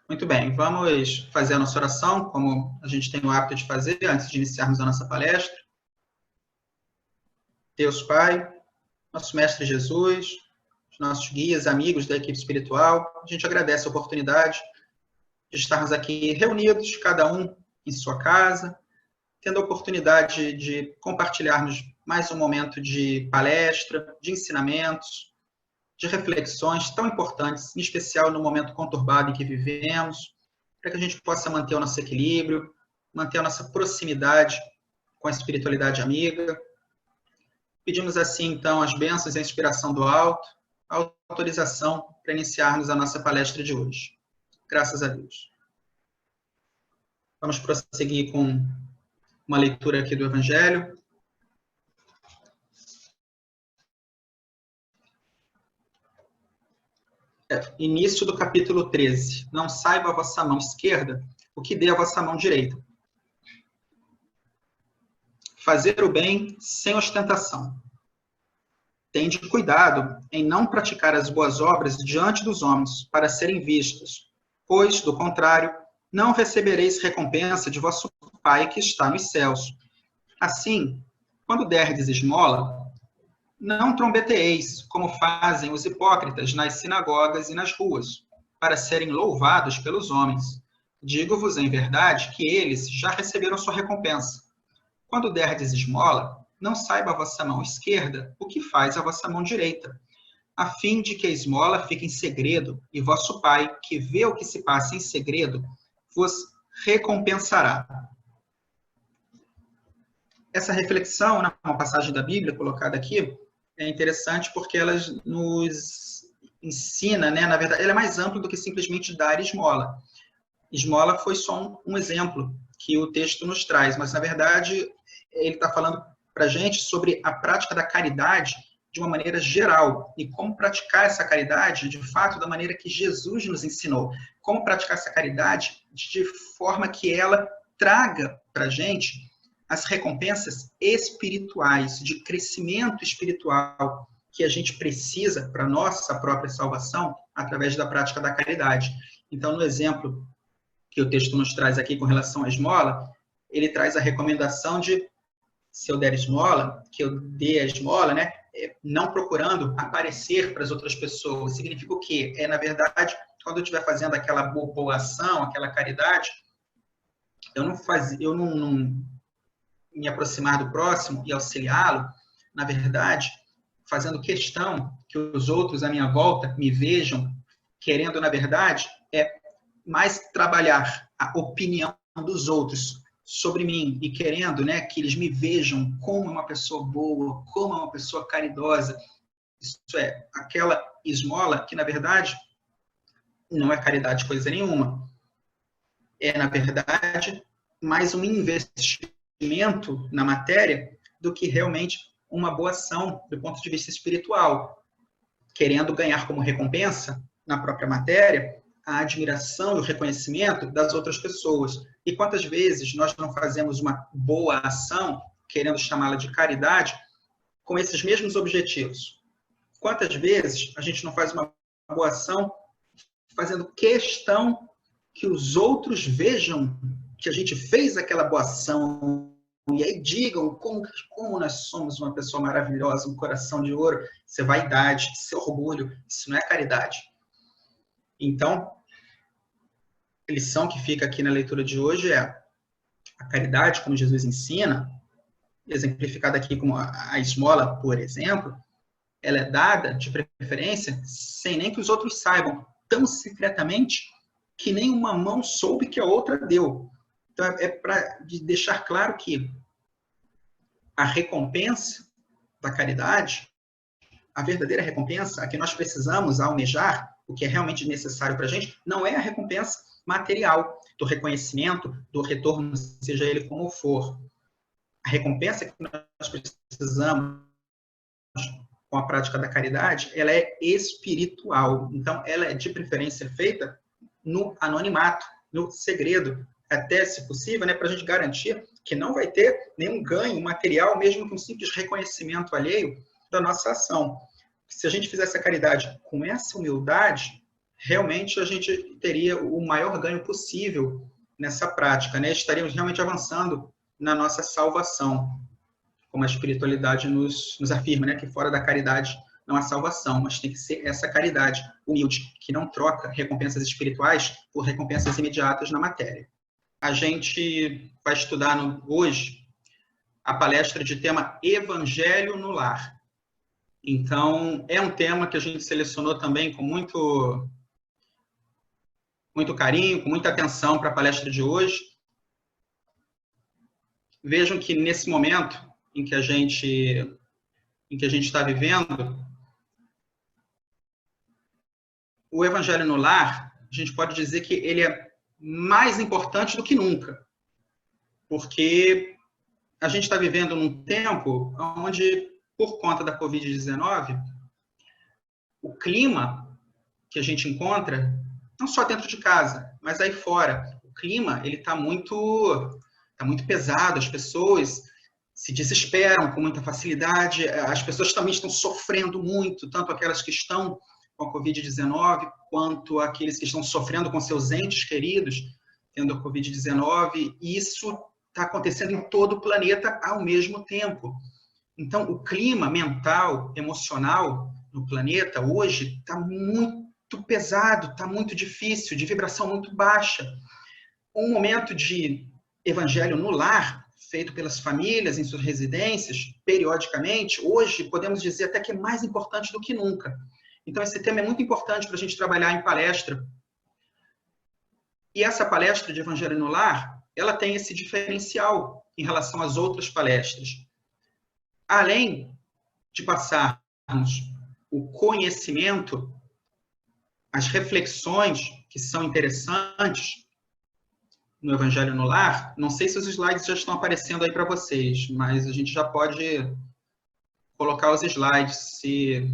Muito bem, vamos fazer a nossa oração, como a gente tem o hábito de fazer antes de iniciarmos a nossa palestra. Deus Pai, nosso Mestre Jesus, os nossos guias, amigos da equipe espiritual, a gente agradece a oportunidade de estarmos aqui reunidos, cada um em sua casa, tendo a oportunidade de compartilharmos mais um momento de palestra, de ensinamentos, de reflexões tão importantes, em especial no momento conturbado em que vivemos, para que a gente possa manter o nosso equilíbrio, manter a nossa proximidade com a espiritualidade amiga. Pedimos assim, então, as bênçãos e a inspiração do alto, a autorização para iniciarmos a nossa palestra de hoje. Graças a Deus. Vamos prosseguir com uma leitura aqui do Evangelho. Início do capítulo 13. Não saiba a vossa mão esquerda o que dê a vossa mão direita. Fazer o bem sem ostentação. Tende cuidado em não praticar as boas obras diante dos homens, para serem vistos, pois, do contrário, não recebereis recompensa de vosso Pai que está nos céus. Assim, quando derdes esmola, não trombeteeis, como fazem os hipócritas nas sinagogas e nas ruas, para serem louvados pelos homens. Digo-vos em verdade que eles já receberam sua recompensa. Quando derdes esmola, não saiba a vossa mão esquerda o que faz a vossa mão direita, a fim de que a esmola fique em segredo, e vosso Pai, que vê o que se passa em segredo, vos recompensará. Essa reflexão, uma passagem da Bíblia colocada aqui, é interessante porque ela nos ensina, né? Na verdade, ela é mais ampla do que simplesmente dar esmola. Esmola foi só um exemplo que o texto nos traz, mas, na verdade, ele está falando para a gente sobre a prática da caridade de uma maneira geral e como praticar essa caridade, de fato, da maneira que Jesus nos ensinou. Como praticar essa caridade de forma que ela traga para a gente as recompensas espirituais, de crescimento espiritual que a gente precisa para a nossa própria salvação através da prática da caridade. Então, no exemplo que o texto nos traz aqui com relação à esmola, ele traz a recomendação de, se eu der esmola, que eu dê a esmola, né, não procurando aparecer para as outras pessoas. Significa o quê? Na verdade, quando eu estiver fazendo aquela boa ação, aquela caridade, eu não me aproximar do próximo e auxiliá-lo, na verdade, fazendo questão que os outros à minha volta me vejam, querendo, na verdade, mais trabalhar a opinião dos outros sobre mim e querendo, né, que eles me vejam como uma pessoa boa, como uma pessoa caridosa. Isso é, aquela esmola que, na verdade, não é caridade coisa nenhuma. É, na verdade, mais um investimento na matéria do que realmente uma boa ação do ponto de vista espiritual, querendo ganhar como recompensa, na própria matéria, a admiração e o reconhecimento das outras pessoas. E quantas vezes nós não fazemos uma boa ação, querendo chamá-la de caridade, com esses mesmos objetivos? Quantas vezes a gente não faz uma boa ação fazendo questão que os outros vejam que a gente fez aquela boa ação e aí digam como nós somos uma pessoa maravilhosa, um coração de ouro? Isso é vaidade, isso é orgulho, isso não é caridade. Então, a lição que fica aqui na leitura de hoje é a caridade, como Jesus ensina, exemplificada aqui como a esmola, por exemplo, ela é dada, de preferência, sem nem que os outros saibam, tão secretamente que nem uma mão soube que a outra deu. Então, é para deixar claro que a recompensa da caridade, a verdadeira recompensa, a que nós precisamos almejar, o que é realmente necessário para a gente, não é a recompensa material, do reconhecimento, do retorno, seja ele como for. A recompensa que nós precisamos com a prática da caridade, ela é espiritual. Então, ela é de preferência feita no anonimato, no segredo, até, se possível, né, para a gente garantir que não vai ter nenhum ganho material, mesmo que um simples reconhecimento alheio da nossa ação. Se a gente fizesse a caridade com essa humildade, realmente a gente teria o maior ganho possível nessa prática, né? Estaríamos realmente avançando na nossa salvação, como a espiritualidade nos afirma, né? Que fora da caridade não há salvação, mas tem que ser essa caridade humilde, que não troca recompensas espirituais por recompensas imediatas na matéria. A gente vai estudar hoje a palestra de tema Evangelho no Lar. Então, é um tema que a gente selecionou também com muito carinho, com muita atenção para a palestra de hoje. Vejam que nesse momento em que a gente está vivendo, o Evangelho no Lar, a gente pode dizer que ele é mais importante do que nunca, porque a gente está vivendo num tempo onde, por conta da Covid-19, o clima que a gente encontra, não só dentro de casa, mas aí fora, o clima ele está muito pesado, as pessoas se desesperam com muita facilidade, as pessoas também estão sofrendo muito, tanto aquelas que estão com a Covid-19, quanto aqueles que estão sofrendo com seus entes queridos, tendo a Covid-19, e isso está acontecendo em todo o planeta ao mesmo tempo. Então, o clima mental, emocional no planeta hoje está muito pesado, está muito difícil, de vibração muito baixa. Um momento de evangelho no lar, feito pelas famílias em suas residências, periodicamente, hoje podemos dizer até que é mais importante do que nunca. Então, esse tema é muito importante para a gente trabalhar em palestra. E essa palestra de evangelho no lar, ela tem esse diferencial em relação às outras palestras. Além de passarmos o conhecimento, as reflexões que são interessantes no Evangelho no Lar, não sei se os slides já estão aparecendo aí para vocês, mas a gente já pode colocar os slides se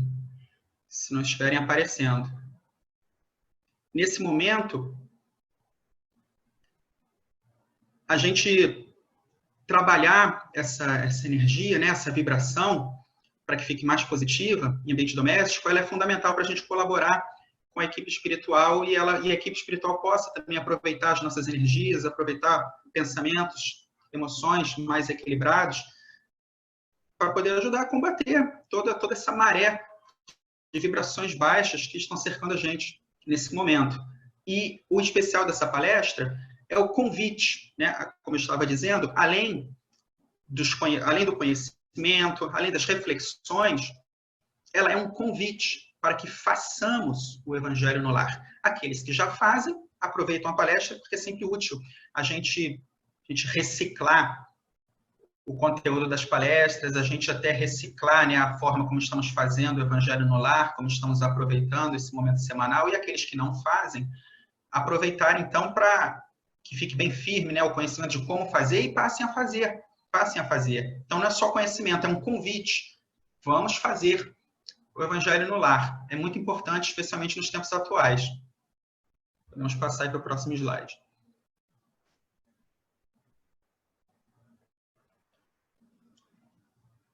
não estiverem aparecendo. Nesse momento, a gente trabalhar essa energia, né, essa vibração, para que fique mais positiva em ambiente doméstico, ela é fundamental para a gente colaborar com a equipe espiritual e a equipe espiritual possa também aproveitar as nossas energias, aproveitar pensamentos, emoções mais equilibrados, para poder ajudar a combater toda essa maré de vibrações baixas que estão cercando a gente nesse momento. E o especial dessa palestra é o convite, né? Como eu estava dizendo, além do conhecimento, além das reflexões, ela é um convite para que façamos o Evangelho no lar. Aqueles que já fazem, aproveitam a palestra, porque é sempre útil a gente reciclar o conteúdo das palestras, a gente até reciclar, né, a forma como estamos fazendo o Evangelho no lar, como estamos aproveitando esse momento semanal, e aqueles que não fazem, aproveitar então para que fique bem firme, né, o conhecimento de como fazer e passem a fazer. Passem a fazer. Então não é só conhecimento, é um convite. Vamos fazer o Evangelho no lar. É muito importante, especialmente nos tempos atuais. Podemos passar aí para o próximo slide.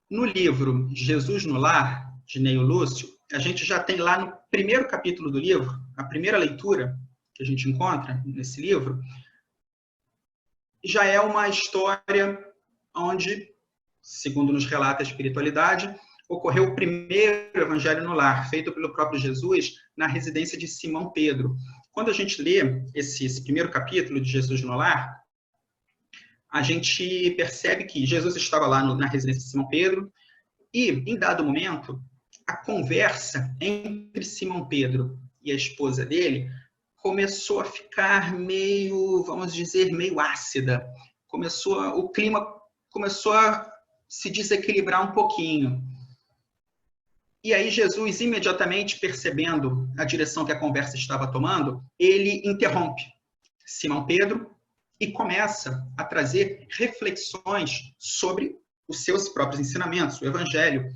No livro Jesus no Lar, de Neio Lúcio, a gente já tem lá no primeiro capítulo do livro, a primeira leitura que a gente encontra nesse livro, já é uma história onde, segundo nos relata a espiritualidade, ocorreu o primeiro Evangelho no Lar, feito pelo próprio Jesus na residência de Simão Pedro. Quando a gente lê esse primeiro capítulo de Jesus no Lar, a gente percebe que Jesus estava lá na residência de Simão Pedro e, em dado momento, a conversa entre Simão Pedro e a esposa dele começou a ficar meio, vamos dizer, meio ácida. O clima começou a se desequilibrar um pouquinho. E aí Jesus, imediatamente percebendo a direção que a conversa estava tomando, ele interrompe Simão Pedro e começa a trazer reflexões sobre os seus próprios ensinamentos, o Evangelho,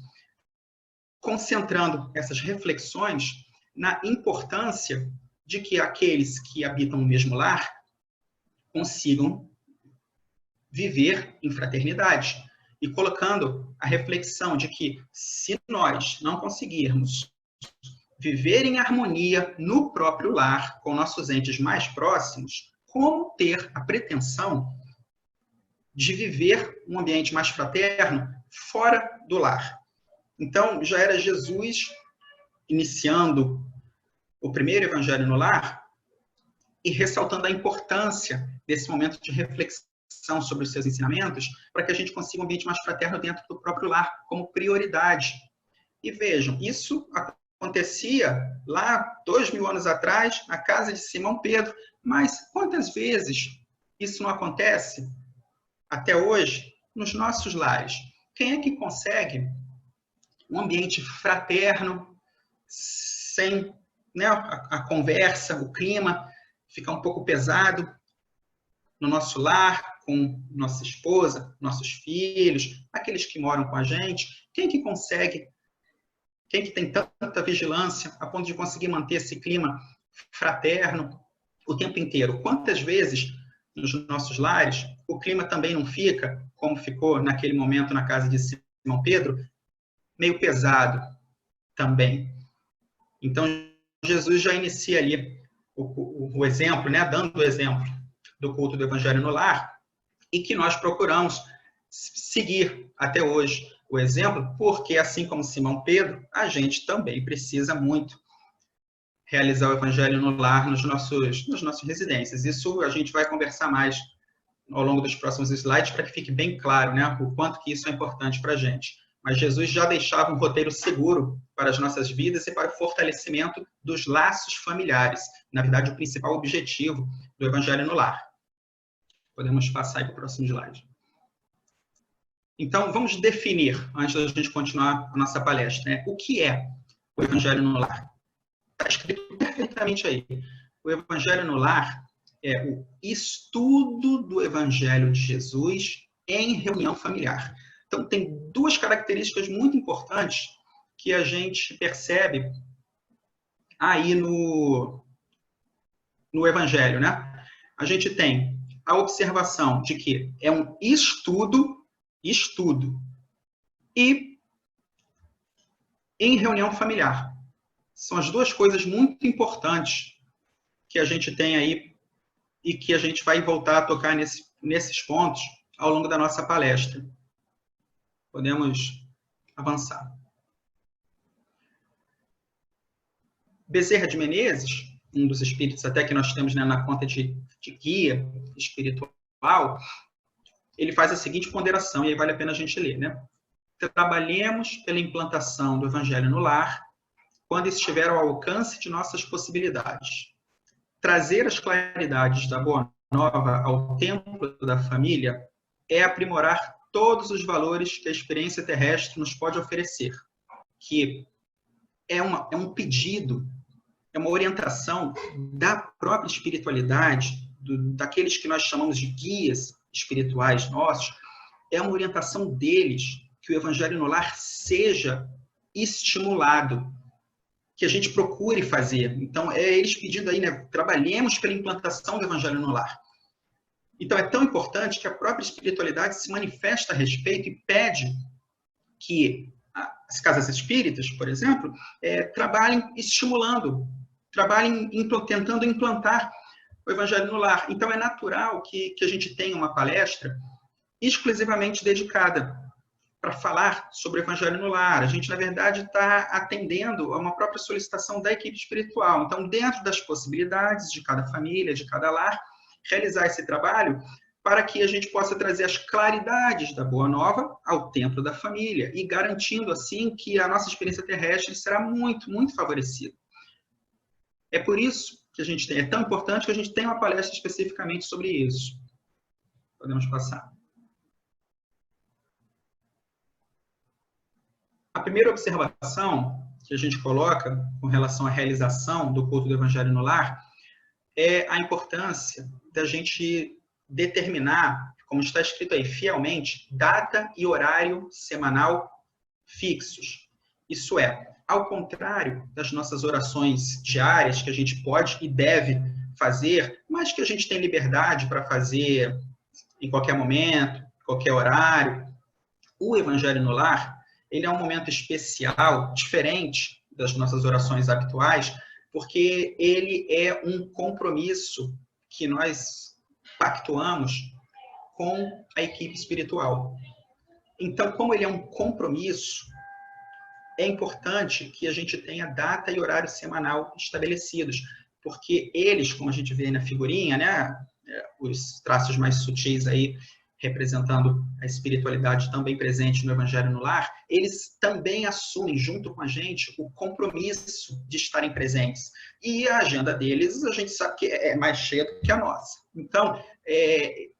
concentrando essas reflexões na importância de que aqueles que habitam o mesmo lar consigam viver em fraternidade e colocando a reflexão de que se nós não conseguirmos viver em harmonia no próprio lar, com nossos entes mais próximos, como ter a pretensão de viver um ambiente mais fraterno fora do lar. Então, já era Jesus iniciando o primeiro evangelho no lar e ressaltando a importância desse momento de reflexão sobre os seus ensinamentos para que a gente consiga um ambiente mais fraterno dentro do próprio lar, como prioridade. E vejam, isso acontecia lá 2000 anos atrás, na casa de Simão Pedro, mas quantas vezes isso não acontece até hoje nos nossos lares? Quem é que consegue um ambiente fraterno, sem, né, a conversa, o clima fica um pouco pesado no nosso lar, com nossa esposa, nossos filhos, aqueles que moram com a gente? Quem que consegue, quem que tem tanta vigilância a ponto de conseguir manter esse clima fraterno o tempo inteiro? Quantas vezes nos nossos lares o clima também não fica, como ficou naquele momento na casa de Simão Pedro, meio pesado também? Então, Jesus já inicia ali o exemplo, né, dando o exemplo do culto do Evangelho no lar, e que nós procuramos seguir até hoje o exemplo, porque, assim como Simão Pedro, a gente também precisa muito realizar o Evangelho no lar nas nossas residências. Isso a gente vai conversar mais ao longo dos próximos slides, para que fique bem claro, né, o quanto que isso é importante para a gente. Mas Jesus já deixava um roteiro seguro para as nossas vidas e para o fortalecimento dos laços familiares. Na verdade, o principal objetivo do Evangelho no lar. Podemos passar para o próximo slide. Então, vamos definir, antes da gente continuar a nossa palestra, né, o que é o Evangelho no lar. Está escrito perfeitamente aí. O Evangelho no lar é o estudo do Evangelho de Jesus em reunião familiar. Então, tem duas características muito importantes que a gente percebe aí no Evangelho, né? A gente tem a observação de que é um estudo, e em reunião familiar. São as duas coisas muito importantes que a gente tem aí e que a gente vai voltar a tocar nesses pontos ao longo da nossa palestra. Podemos avançar. Bezerra de Menezes, um dos espíritos até que nós temos, né, na conta de guia espiritual, ele faz a seguinte ponderação, e aí vale a pena a gente ler, né? Trabalhemos pela implantação do Evangelho no lar, quando estiver ao alcance de nossas possibilidades. Trazer as claridades da Boa Nova ao templo da família é aprimorar todos os valores que a experiência terrestre nos pode oferecer, que é um pedido, é uma orientação da própria espiritualidade, daqueles que nós chamamos de guias espirituais nossos, é uma orientação deles que o Evangelho no lar seja estimulado, que a gente procure fazer. Então, é eles pedindo aí, né, trabalhemos pela implantação do Evangelho no lar. Então, é tão importante que a própria espiritualidade se manifesta a respeito e pede que as casas espíritas, por exemplo, trabalhem estimulando, trabalhem tentando implantar o Evangelho no lar. Então, é natural que a gente tenha uma palestra exclusivamente dedicada para falar sobre o Evangelho no lar. A gente, na verdade, está atendendo a uma própria solicitação da equipe espiritual. Então, dentro das possibilidades de cada família, de cada lar, realizar esse trabalho para que a gente possa trazer as claridades da Boa Nova ao templo da família e garantindo, assim, que a nossa experiência terrestre será muito, muito favorecida. É por isso que é tão importante que a gente tenha uma palestra especificamente sobre isso. Podemos passar. A primeira observação que a gente coloca com relação à realização do culto do Evangelho no lar é a importância da gente determinar, como está escrito aí, fielmente, data e horário semanal fixos. Isso é, ao contrário das nossas orações diárias, que a gente pode e deve fazer, mas que a gente tem liberdade para fazer em qualquer momento, qualquer horário, o Evangelho no lar, ele é um momento especial, diferente das nossas orações habituais, porque ele é um compromisso que nós pactuamos com a equipe espiritual. Então, como ele é um compromisso, é importante que a gente tenha data e horário semanal estabelecidos, porque eles, como a gente vê na figurinha, né, os traços mais sutis aí, representando a espiritualidade também presente no Evangelho no Lar, eles também assumem, junto com a gente, o compromisso de estarem presentes. E a agenda deles, a gente sabe que é mais cheia do que a nossa. Então,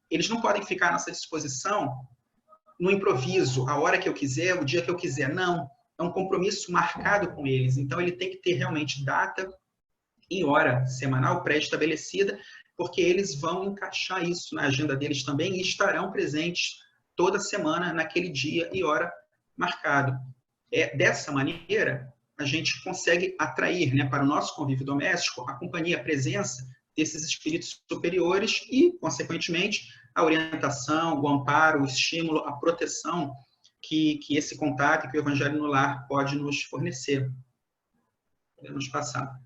eles não podem ficar à nossa disposição no improviso, a hora que eu quiser, o dia que eu quiser. Não, é um compromisso marcado com eles. Então, ele tem que ter realmente data e hora semanal pré-estabelecida, porque eles vão encaixar isso na agenda deles também e estarão presentes toda semana naquele dia e hora marcado. Dessa maneira, a gente consegue atrair, né, para o nosso convívio doméstico a companhia, a presença desses espíritos superiores e, consequentemente, a orientação, o amparo, o estímulo, a proteção que esse contato, que o Evangelho no Lar pode nos fornecer. Podemos passar.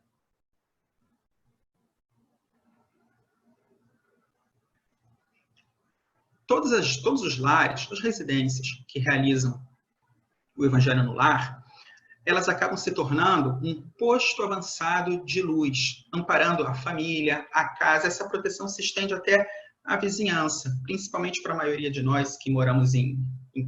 Todos os lares, as residências que realizam o Evangelho no Lar, elas acabam se tornando um posto avançado de luz, amparando a família, a casa. Essa proteção se estende até à vizinhança, principalmente para a maioria de nós que moramos em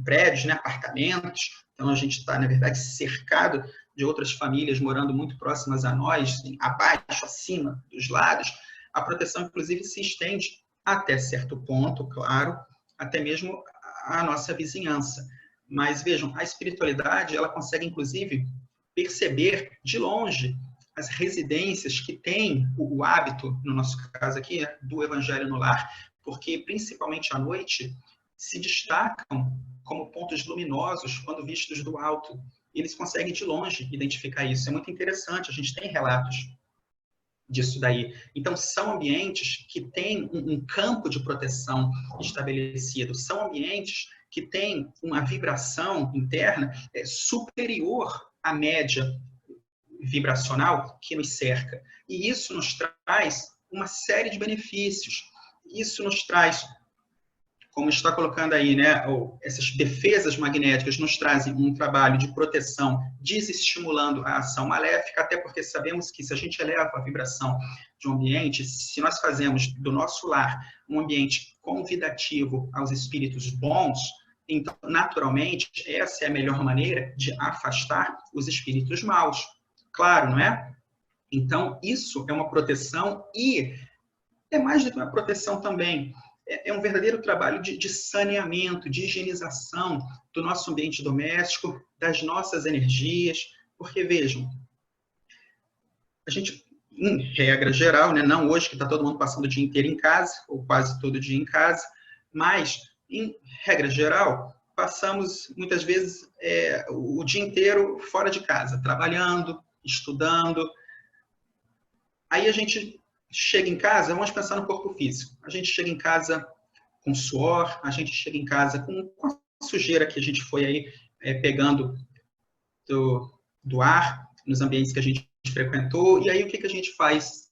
prédios, né, apartamentos. Então, a gente está, na verdade, cercado de outras famílias morando muito próximas a nós, assim, abaixo, acima, dos lados. A proteção, inclusive, se estende até certo ponto, claro, até mesmo a nossa vizinhança. Mas vejam, a espiritualidade, ela consegue, inclusive, perceber de longe as residências que têm o hábito, no nosso caso aqui, do Evangelho no Lar, porque, principalmente à noite, se destacam como pontos luminosos quando vistos do alto. Eles conseguem, de longe, identificar isso. É muito interessante, a gente tem relatos disso daí. Então, são ambientes que têm um campo de proteção estabelecido, são ambientes que têm uma vibração interna superior à média vibracional que nos cerca. E isso nos traz uma série de benefícios. Isso nos traz, como está colocando aí, né, essas defesas magnéticas nos trazem um trabalho de proteção, desestimulando a ação maléfica, até porque sabemos que se a gente eleva a vibração de um ambiente, se nós fazemos do nosso lar um ambiente convidativo aos espíritos bons, então, naturalmente, essa é a melhor maneira de afastar os espíritos maus. Claro, não é? Então, isso é uma proteção e é mais do que uma proteção também. É um verdadeiro trabalho de saneamento, de higienização do nosso ambiente doméstico, das nossas energias, porque, vejam, a gente, em regra geral, né, não hoje que está todo mundo passando o dia inteiro em casa, ou quase todo dia em casa, mas, em regra geral, passamos, muitas vezes, o dia inteiro fora de casa, trabalhando, estudando. Aí a gente chega em casa, vamos pensar no corpo físico. A gente chega em casa com suor, a gente chega em casa com a sujeira que a gente foi aí pegando do ar, nos ambientes que a gente frequentou. E aí o que a gente faz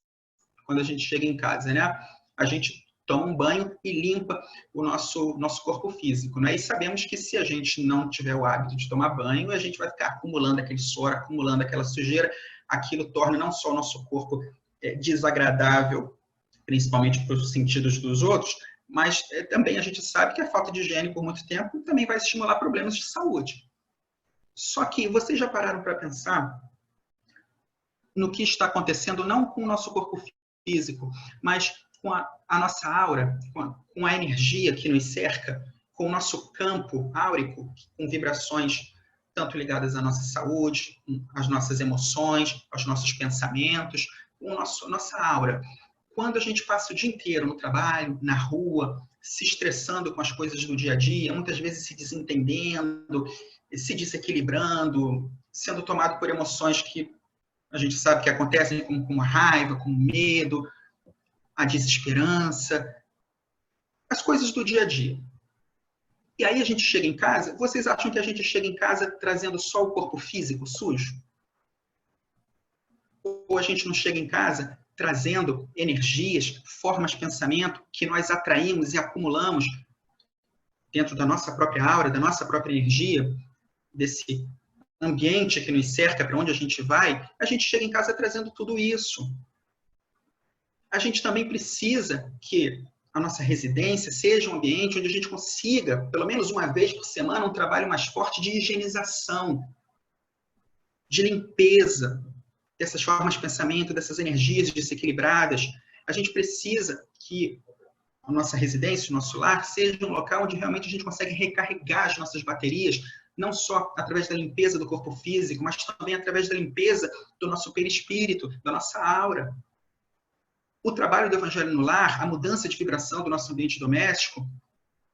quando a gente chega em casa, né? A gente toma um banho e limpa o nosso corpo físico, né? E sabemos que se a gente não tiver o hábito de tomar banho, a gente vai ficar acumulando aquele suor, acumulando aquela sujeira. Aquilo torna não só o nosso corpo desagradável, principalmente para os sentidos dos outros, mas também a gente sabe que a falta de higiene por muito tempo também vai estimular problemas de saúde. Só que vocês já pararam para pensar no que está acontecendo não com o nosso corpo físico, mas com a nossa aura, com a energia que nos cerca, com o nosso campo áurico, com vibrações tanto ligadas à nossa saúde, às nossas emoções, aos nossos pensamentos, com nossa aura. Quando a gente passa o dia inteiro no trabalho, na rua, se estressando com as coisas do dia a dia, muitas vezes se desentendendo, se desequilibrando, sendo tomado por emoções que a gente sabe que acontecem com a raiva, com o medo, a desesperança, as coisas do dia a dia. E aí a gente chega em casa, vocês acham que a gente chega em casa trazendo só o corpo físico sujo? Ou a gente não chega em casa trazendo energias, formas de pensamento que nós atraímos e acumulamos dentro da nossa própria aura, da nossa própria energia, desse ambiente que nos cerca, para onde a gente vai, a gente chega em casa trazendo tudo isso. A gente também precisa que a nossa residência seja um ambiente onde a gente consiga, pelo menos uma vez por semana, um trabalho mais forte de higienização, de limpeza dessas formas de pensamento, dessas energias desequilibradas. A gente precisa que a nossa residência, o nosso lar, seja um local onde realmente a gente consegue recarregar as nossas baterias, não só através da limpeza do corpo físico, mas também através da limpeza do nosso perispírito, da nossa aura. O trabalho do Evangelho no Lar, a mudança de vibração do nosso ambiente doméstico,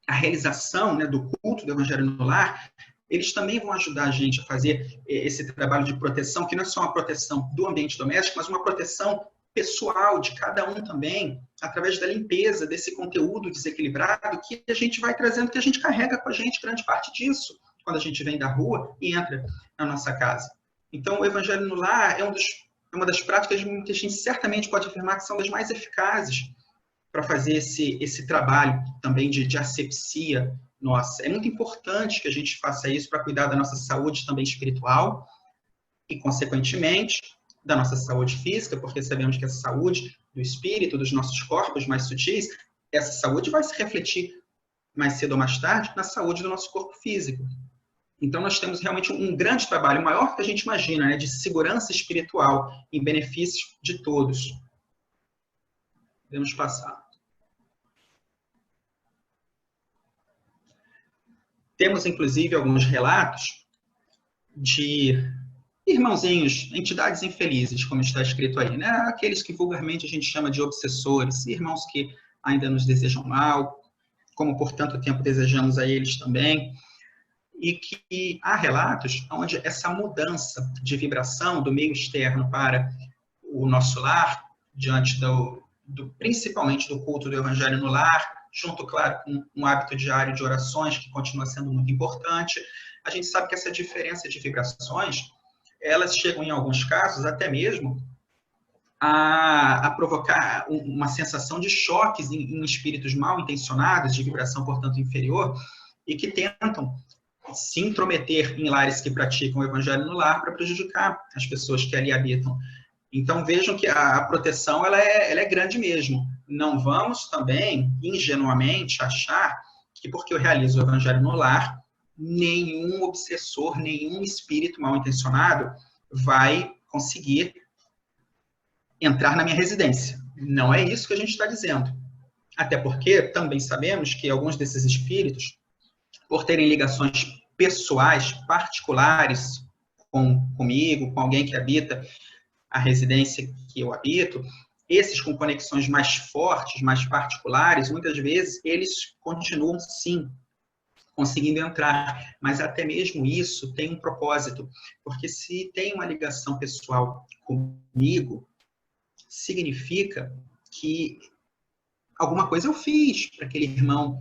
a realização, né, do culto do Evangelho no Lar, eles também vão ajudar a gente a fazer esse trabalho de proteção, que não é só uma proteção do ambiente doméstico, mas uma proteção pessoal de cada um também, através da limpeza desse conteúdo desequilibrado que a gente vai trazendo, que a gente carrega com a gente grande parte disso, quando a gente vem da rua e entra na nossa casa. Então, o Evangelho no Lar é uma das práticas que a gente certamente pode afirmar que são das mais eficazes para fazer esse trabalho também de asepsia nossa. É muito importante que a gente faça isso para cuidar da nossa saúde também espiritual e, consequentemente, da nossa saúde física, porque sabemos que a saúde do espírito, dos nossos corpos mais sutis, essa saúde vai se refletir mais cedo ou mais tarde na saúde do nosso corpo físico. Então, nós temos realmente um grande trabalho, maior que a gente imagina, né, de segurança espiritual em benefício de todos. Podemos passar. Temos, inclusive, alguns relatos de irmãozinhos, entidades infelizes, como está escrito aí, né? Aqueles que vulgarmente a gente chama de obsessores, irmãos que ainda nos desejam mal, como por tanto tempo desejamos a eles também, e que há relatos onde essa mudança de vibração do meio externo para o nosso lar, diante principalmente do culto do Evangelho no lar, junto, claro, com um hábito diário de orações, que continua sendo muito importante, a gente sabe que essa diferença de vibrações, elas chegam, em alguns casos, até mesmo a provocar uma sensação de choques em espíritos mal intencionados, de vibração, portanto, inferior, e que tentam se intrometer em lares que praticam o Evangelho no lar para prejudicar as pessoas que ali habitam. Então, vejam que a proteção ela é grande mesmo. Não vamos também, ingenuamente, achar que porque eu realizo o Evangelho no lar, nenhum obsessor, nenhum espírito mal intencionado vai conseguir entrar na minha residência. Não é isso que a gente está dizendo. Até porque também sabemos que alguns desses espíritos, por terem ligações pessoais, particulares comigo, com alguém que habita a residência que eu habito, esses com conexões mais fortes, mais particulares, muitas vezes eles continuam, sim, conseguindo entrar, mas até mesmo isso tem um propósito, porque se tem uma ligação pessoal comigo, significa que alguma coisa eu fiz para aquele irmão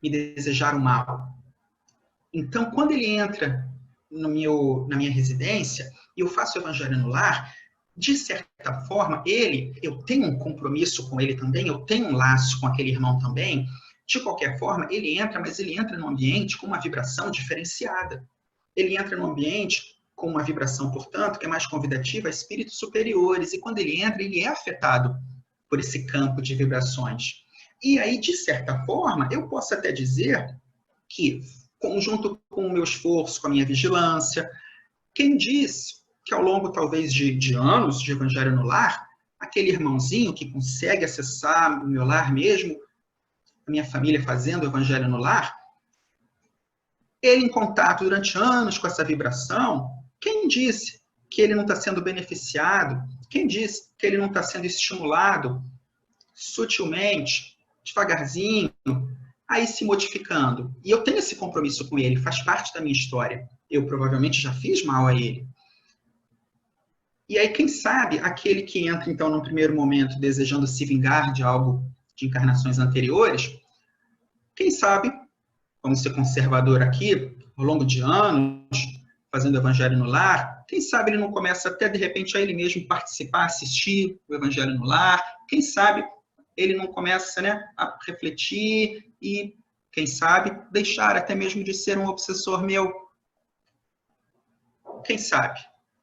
me desejar o mal. Então, quando ele entra na minha residência e eu faço o Evangelho no lar, de certa forma, eu tenho um compromisso com ele também, eu tenho um laço com aquele irmão também. De qualquer forma, ele entra, mas ele entra num ambiente com uma vibração diferenciada. Ele entra num ambiente com uma vibração, portanto, que é mais convidativa a espíritos superiores. E quando ele entra, ele é afetado por esse campo de vibrações. E aí, de certa forma, eu posso até dizer que, junto com o meu esforço, com a minha vigilância, quem diz que ao longo, talvez, de anos de Evangelho no lar, aquele irmãozinho que consegue acessar o meu lar mesmo, a minha família fazendo o Evangelho no lar, ele em contato durante anos com essa vibração, quem disse que ele não está sendo beneficiado? Quem disse que ele não está sendo estimulado sutilmente, devagarzinho, aí se modificando? E eu tenho esse compromisso com ele, faz parte da minha história. Eu provavelmente já fiz mal a ele. E aí, quem sabe, aquele que entra, então, num primeiro momento, desejando se vingar de algo de encarnações anteriores, quem sabe, vamos ser conservador aqui, ao longo de anos, fazendo o Evangelho no Lar, quem sabe ele não começa até, de repente, a ele mesmo participar, assistir o Evangelho no Lar, quem sabe ele não começa, né, a refletir e, quem sabe, deixar até mesmo de ser um obsessor meu. Quem sabe?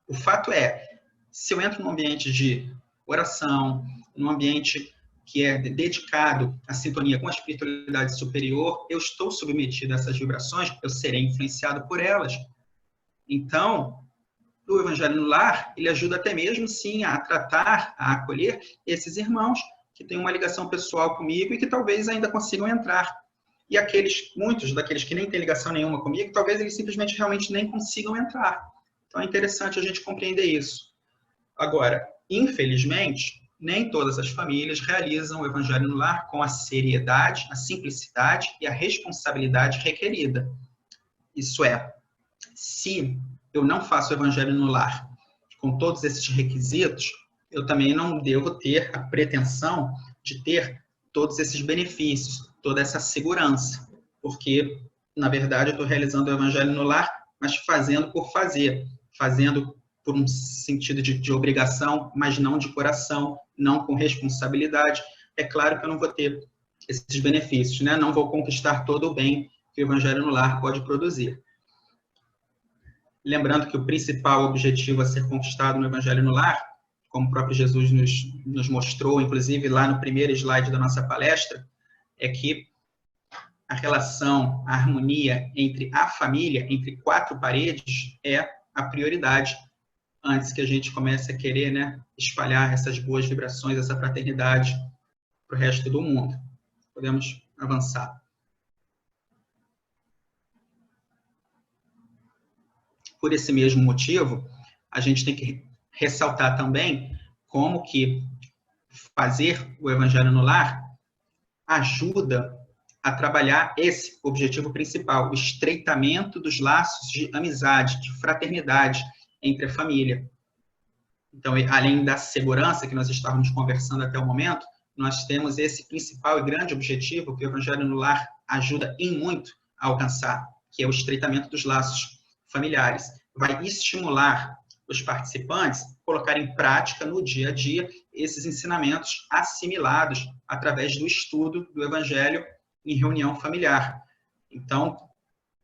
O fato é, se eu entro num ambiente de oração, num ambiente que é dedicado à sintonia com a espiritualidade superior, eu estou submetido a essas vibrações, eu serei influenciado por elas. Então, o Evangelho no Lar, ele ajuda até mesmo, sim, a tratar, a acolher esses irmãos que têm uma ligação pessoal comigo e que talvez ainda consigam entrar. E muitos daqueles que nem têm ligação nenhuma comigo, talvez eles simplesmente realmente nem consigam entrar. Então é interessante a gente compreender isso. Agora, infelizmente, nem todas as famílias realizam o Evangelho no Lar com a seriedade, a simplicidade e a responsabilidade requerida. Isso é, se eu não faço o Evangelho no Lar com todos esses requisitos, eu também não devo ter a pretensão de ter todos esses benefícios, toda essa segurança, porque, na verdade, eu estou realizando o Evangelho no Lar, mas fazendo por fazer, fazendo por um sentido de obrigação, mas não de coração, não com responsabilidade. É claro que eu não vou ter esses benefícios, né? Não vou conquistar todo o bem que o Evangelho no Lar pode produzir. Lembrando que o principal objetivo a ser conquistado no Evangelho no Lar, como o próprio Jesus nos mostrou, inclusive lá no primeiro slide da nossa palestra, é que a relação, a harmonia entre a família, entre quatro paredes, é a prioridade antes que a gente comece a querer, né, espalhar essas boas vibrações, essa fraternidade para o resto do mundo. Podemos avançar. Por esse mesmo motivo, a gente tem que ressaltar também como que fazer o Evangelho no Lar ajuda a trabalhar esse objetivo principal, o estreitamento dos laços de amizade, de fraternidade entre a família. Então, além da segurança que nós estávamos conversando até o momento, nós temos esse principal e grande objetivo que o Evangelho no Lar ajuda em muito a alcançar, que é o estreitamento dos laços familiares. Vai estimular os participantes a colocar em prática no dia a dia esses ensinamentos assimilados através do estudo do Evangelho em reunião familiar. Então,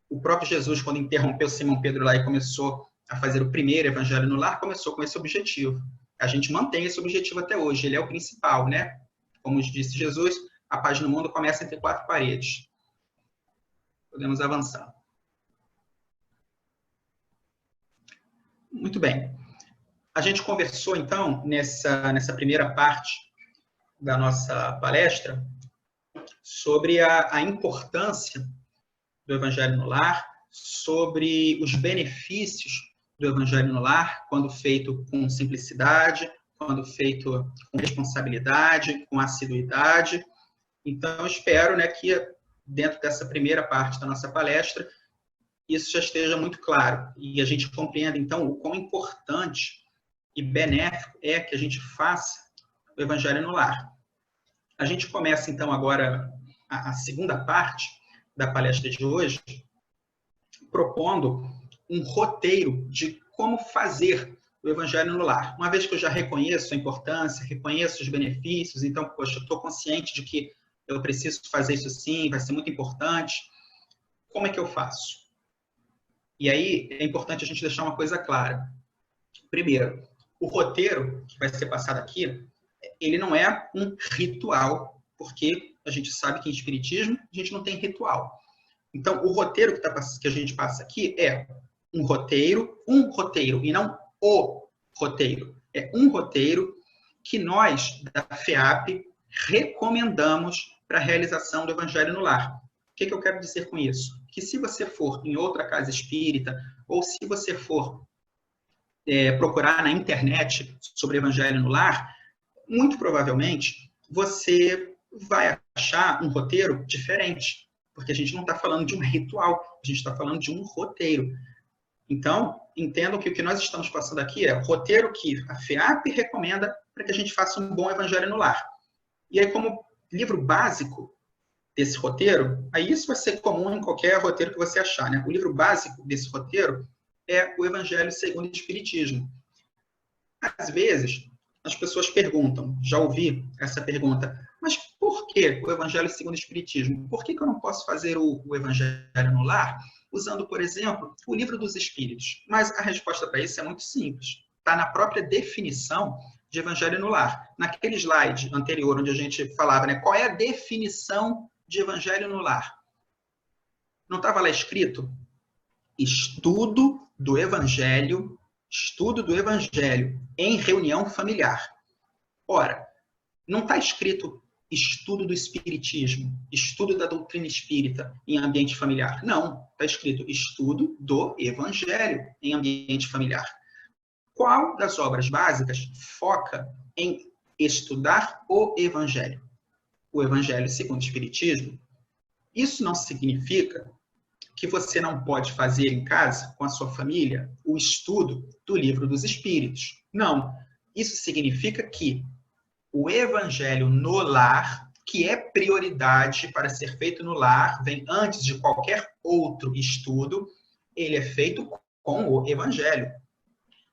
o próprio Jesus, quando interrompeu Simão Pedro lá e começou a fazer o primeiro Evangelho no Lar, começou com esse objetivo. A gente mantém esse objetivo até hoje, ele é o principal, né? Como disse Jesus, a paz no mundo começa entre quatro paredes. Podemos avançar. Muito bem. A gente conversou, então, nessa primeira parte da nossa palestra, sobre a importância do Evangelho no Lar, sobre os benefícios do Evangelho no Lar, quando feito com simplicidade, quando feito com responsabilidade, com assiduidade. Então, eu espero, né, que dentro dessa primeira parte da nossa palestra, isso já esteja muito claro e a gente compreenda, então, o quão importante e benéfico é que a gente faça o Evangelho no Lar. A gente começa, então, agora a segunda parte da palestra de hoje, propondo um roteiro de como fazer o Evangelho no Lar. Uma vez que eu já reconheço a importância, reconheço os benefícios, então, poxa, eu estou consciente de que eu preciso fazer isso sim, vai ser muito importante. Como é que eu faço? E aí é importante a gente deixar uma coisa clara. Primeiro, o roteiro que vai ser passado aqui, ele não é um ritual, porque a gente sabe que em espiritismo a gente não tem ritual. Então, o roteiro que a gente passa aqui é um roteiro, e não o roteiro. É um roteiro que nós, da FEAP, recomendamos para a realização do Evangelho no Lar. O que eu quero dizer com isso? Que se você for em outra casa espírita, ou se você for procurar na internet sobre Evangelho no Lar, muito provavelmente você vai achar um roteiro diferente, porque a gente não está falando de um ritual, a gente está falando de um roteiro. Então, entendam que o que nós estamos passando aqui é o roteiro que a FEAP recomenda para que a gente faça um bom Evangelho no Lar. E aí, como livro básico desse roteiro, aí isso vai ser comum em qualquer roteiro que você achar, né? O livro básico desse roteiro é o Evangelho segundo o Espiritismo. Às vezes, as pessoas perguntam, já ouvi essa pergunta, mas por que o Evangelho segundo o Espiritismo? Por que eu não posso fazer o Evangelho no lar usando, por exemplo, o Livro dos Espíritos? Mas a resposta para isso é muito simples. Está na própria definição de Evangelho no lar. Naquele slide anterior, onde a gente falava, né, qual é a definição de Evangelho no lar? Não estava lá escrito? Estudo do Evangelho em reunião familiar. Ora, não está escrito estudo do Espiritismo, estudo da doutrina espírita em ambiente familiar. Não, está escrito estudo do Evangelho em ambiente familiar. Qual das obras básicas foca em estudar o Evangelho? O Evangelho segundo o Espiritismo? Isso não significa que você não pode fazer em casa, com a sua família, o estudo do Livro dos Espíritos. Não. Isso significa que o Evangelho no lar, que é prioridade para ser feito no lar, vem antes de qualquer outro estudo, ele é feito com o Evangelho.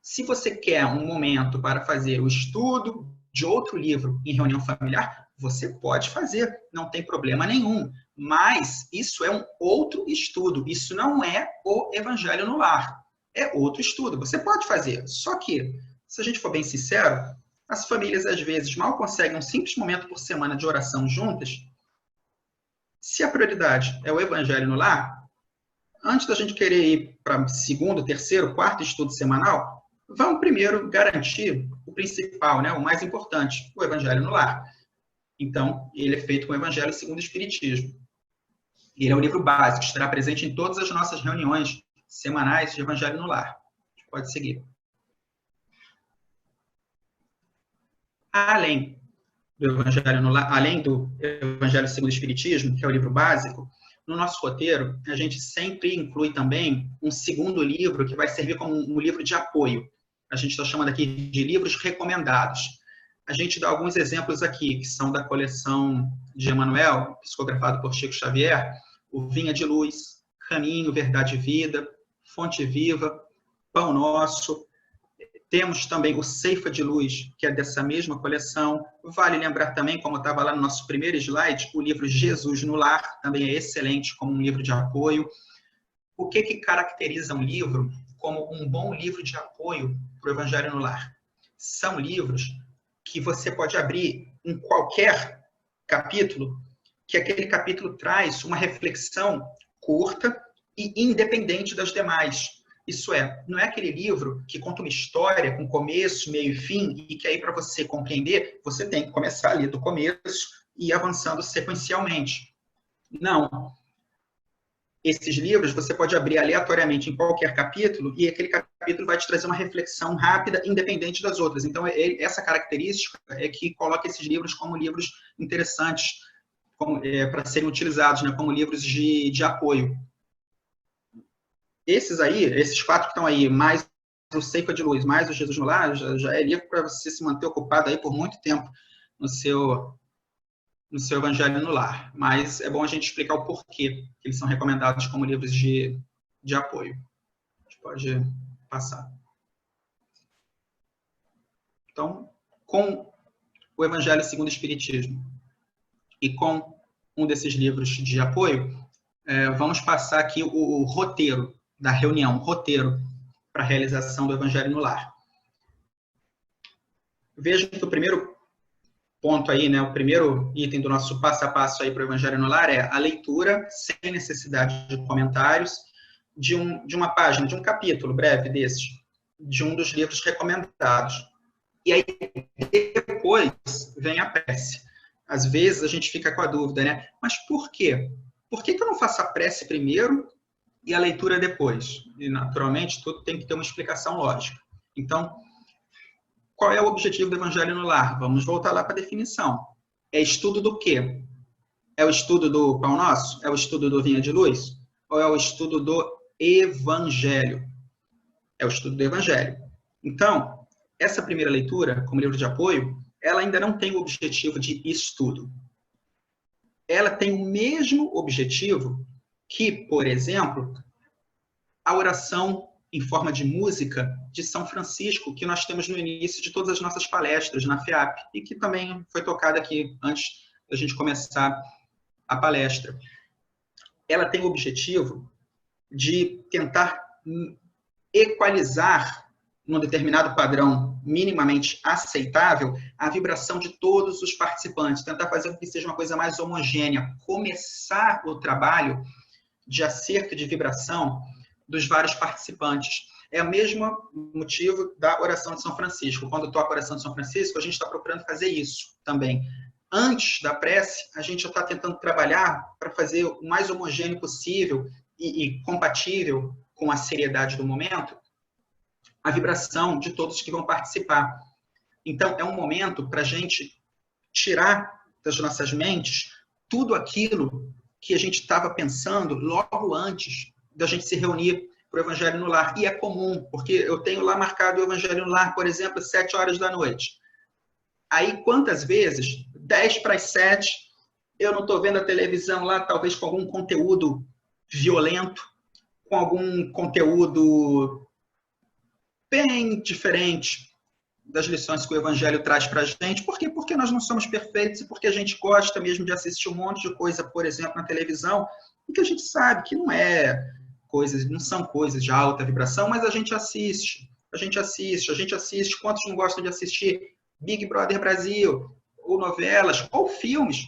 Se você quer um momento para fazer o estudo de outro livro em reunião familiar, você pode fazer, não tem problema nenhum. Mas isso é um outro estudo, isso não é o Evangelho no lar. É outro estudo, você pode fazer. Só que, se a gente for bem sincero, as famílias às vezes mal conseguem um simples momento por semana de oração juntas. Se a prioridade é o Evangelho no lar, antes da gente querer ir para segundo, terceiro, quarto estudo semanal, vamos primeiro garantir o principal, né, o mais importante, o Evangelho no lar. Então, ele é feito com o Evangelho segundo o Espiritismo. Ele é um livro básico, estará presente em todas as nossas reuniões semanais de Evangelho no lar. A gente pode seguir. Além do Evangelho no lar, além do Evangelho segundo o Espiritismo, que é o livro básico, no nosso roteiro, a gente sempre inclui também um segundo livro que vai servir como um livro de apoio. A gente está chamando aqui de livros recomendados. A gente dá alguns exemplos aqui, que são da coleção de Emmanuel, psicografado por Chico Xavier, o Vinha de Luz, Caminho, Verdade e Vida, Fonte Viva, Pão Nosso. Temos também o Ceifa de Luz, que é dessa mesma coleção. Vale lembrar também, como estava lá no nosso primeiro slide, o livro Jesus no Lar, também é excelente como um livro de apoio. O que caracteriza um livro como um bom livro de apoio para o Evangelho no Lar? São livros que você pode abrir em qualquer capítulo, que aquele capítulo traz uma reflexão curta e independente das demais. Isso é, não é aquele livro que conta uma história com começo, meio e fim, e que aí para você compreender, você tem que começar ali do começo e ir avançando sequencialmente. Não. Esses livros você pode abrir aleatoriamente em qualquer capítulo e aquele capítulo vai te trazer uma reflexão rápida, independente das outras. Então, essa característica é que coloca esses livros como livros interessantes para serem utilizados, né, como livros de apoio. Esses 4 que estão aí, mais o Ceifa de Luz, mais o Jesus no Lar, já é livro para você se manter ocupado aí por muito tempo no seu Evangelho no Lar. Mas é bom a gente explicar o porquê que eles são recomendados como livros de apoio. A gente pode passar. Então, com o Evangelho segundo o Espiritismo e com um desses livros de apoio, vamos passar aqui o roteiro da reunião, roteiro para a realização do Evangelho no Lar. Vejam que o primeiro ponto aí, né, o primeiro item do nosso passo a passo aí para o Evangelho no Lar é a leitura, sem necessidade de comentários, de uma página, de um capítulo breve desses, de um dos livros recomendados. E aí, depois, vem a prece. Às vezes, a gente fica com a dúvida, né? Mas por quê? Por que eu não faço a prece primeiro e a leitura depois? E, naturalmente, tudo tem que ter uma explicação lógica. Então, qual é o objetivo do Evangelho no Lar? Vamos voltar lá para a definição. É estudo do quê? É o estudo do Pão Nosso? É o estudo do Vinha de Luz? Ou é o estudo do Evangelho? É o estudo do Evangelho. Então, essa primeira leitura, como livro de apoio, ela ainda não tem o objetivo de estudo. Ela tem o mesmo objetivo que, por exemplo, a oração em forma de música de São Francisco, que nós temos no início de todas as nossas palestras na FEAP, e que também foi tocada aqui antes da gente começar a palestra. Ela tem o objetivo de tentar equalizar, num determinado padrão minimamente aceitável, a vibração de todos os participantes, tentar fazer com que seja uma coisa mais homogênea, começar o trabalho de acerto de vibração dos vários participantes. É o mesmo motivo da oração de São Francisco. Quando toca a oração de São Francisco, a gente está procurando fazer isso também. Antes da prece, a gente já está tentando trabalhar para fazer o mais homogêneo possível e compatível com a seriedade do momento, a vibração de todos que vão participar. Então, é um momento para a gente tirar das nossas mentes tudo aquilo que a gente estava pensando logo antes da gente se reunir para o Evangelho no Lar. E é comum, porque eu tenho lá marcado o Evangelho no Lar, por exemplo, às 7 horas da noite. Aí, quantas vezes, 10 para as 7, eu não estou vendo a televisão lá, talvez com algum conteúdo violento, com algum conteúdo bem diferente das lições que o Evangelho traz para a gente. Por quê? Porque nós não somos perfeitos e porque a gente gosta mesmo de assistir um monte de coisa, por exemplo, na televisão, e que a gente sabe que não são coisas de alta vibração, mas a gente assiste. Quantos não gostam de assistir Big Brother Brasil, ou novelas, ou filmes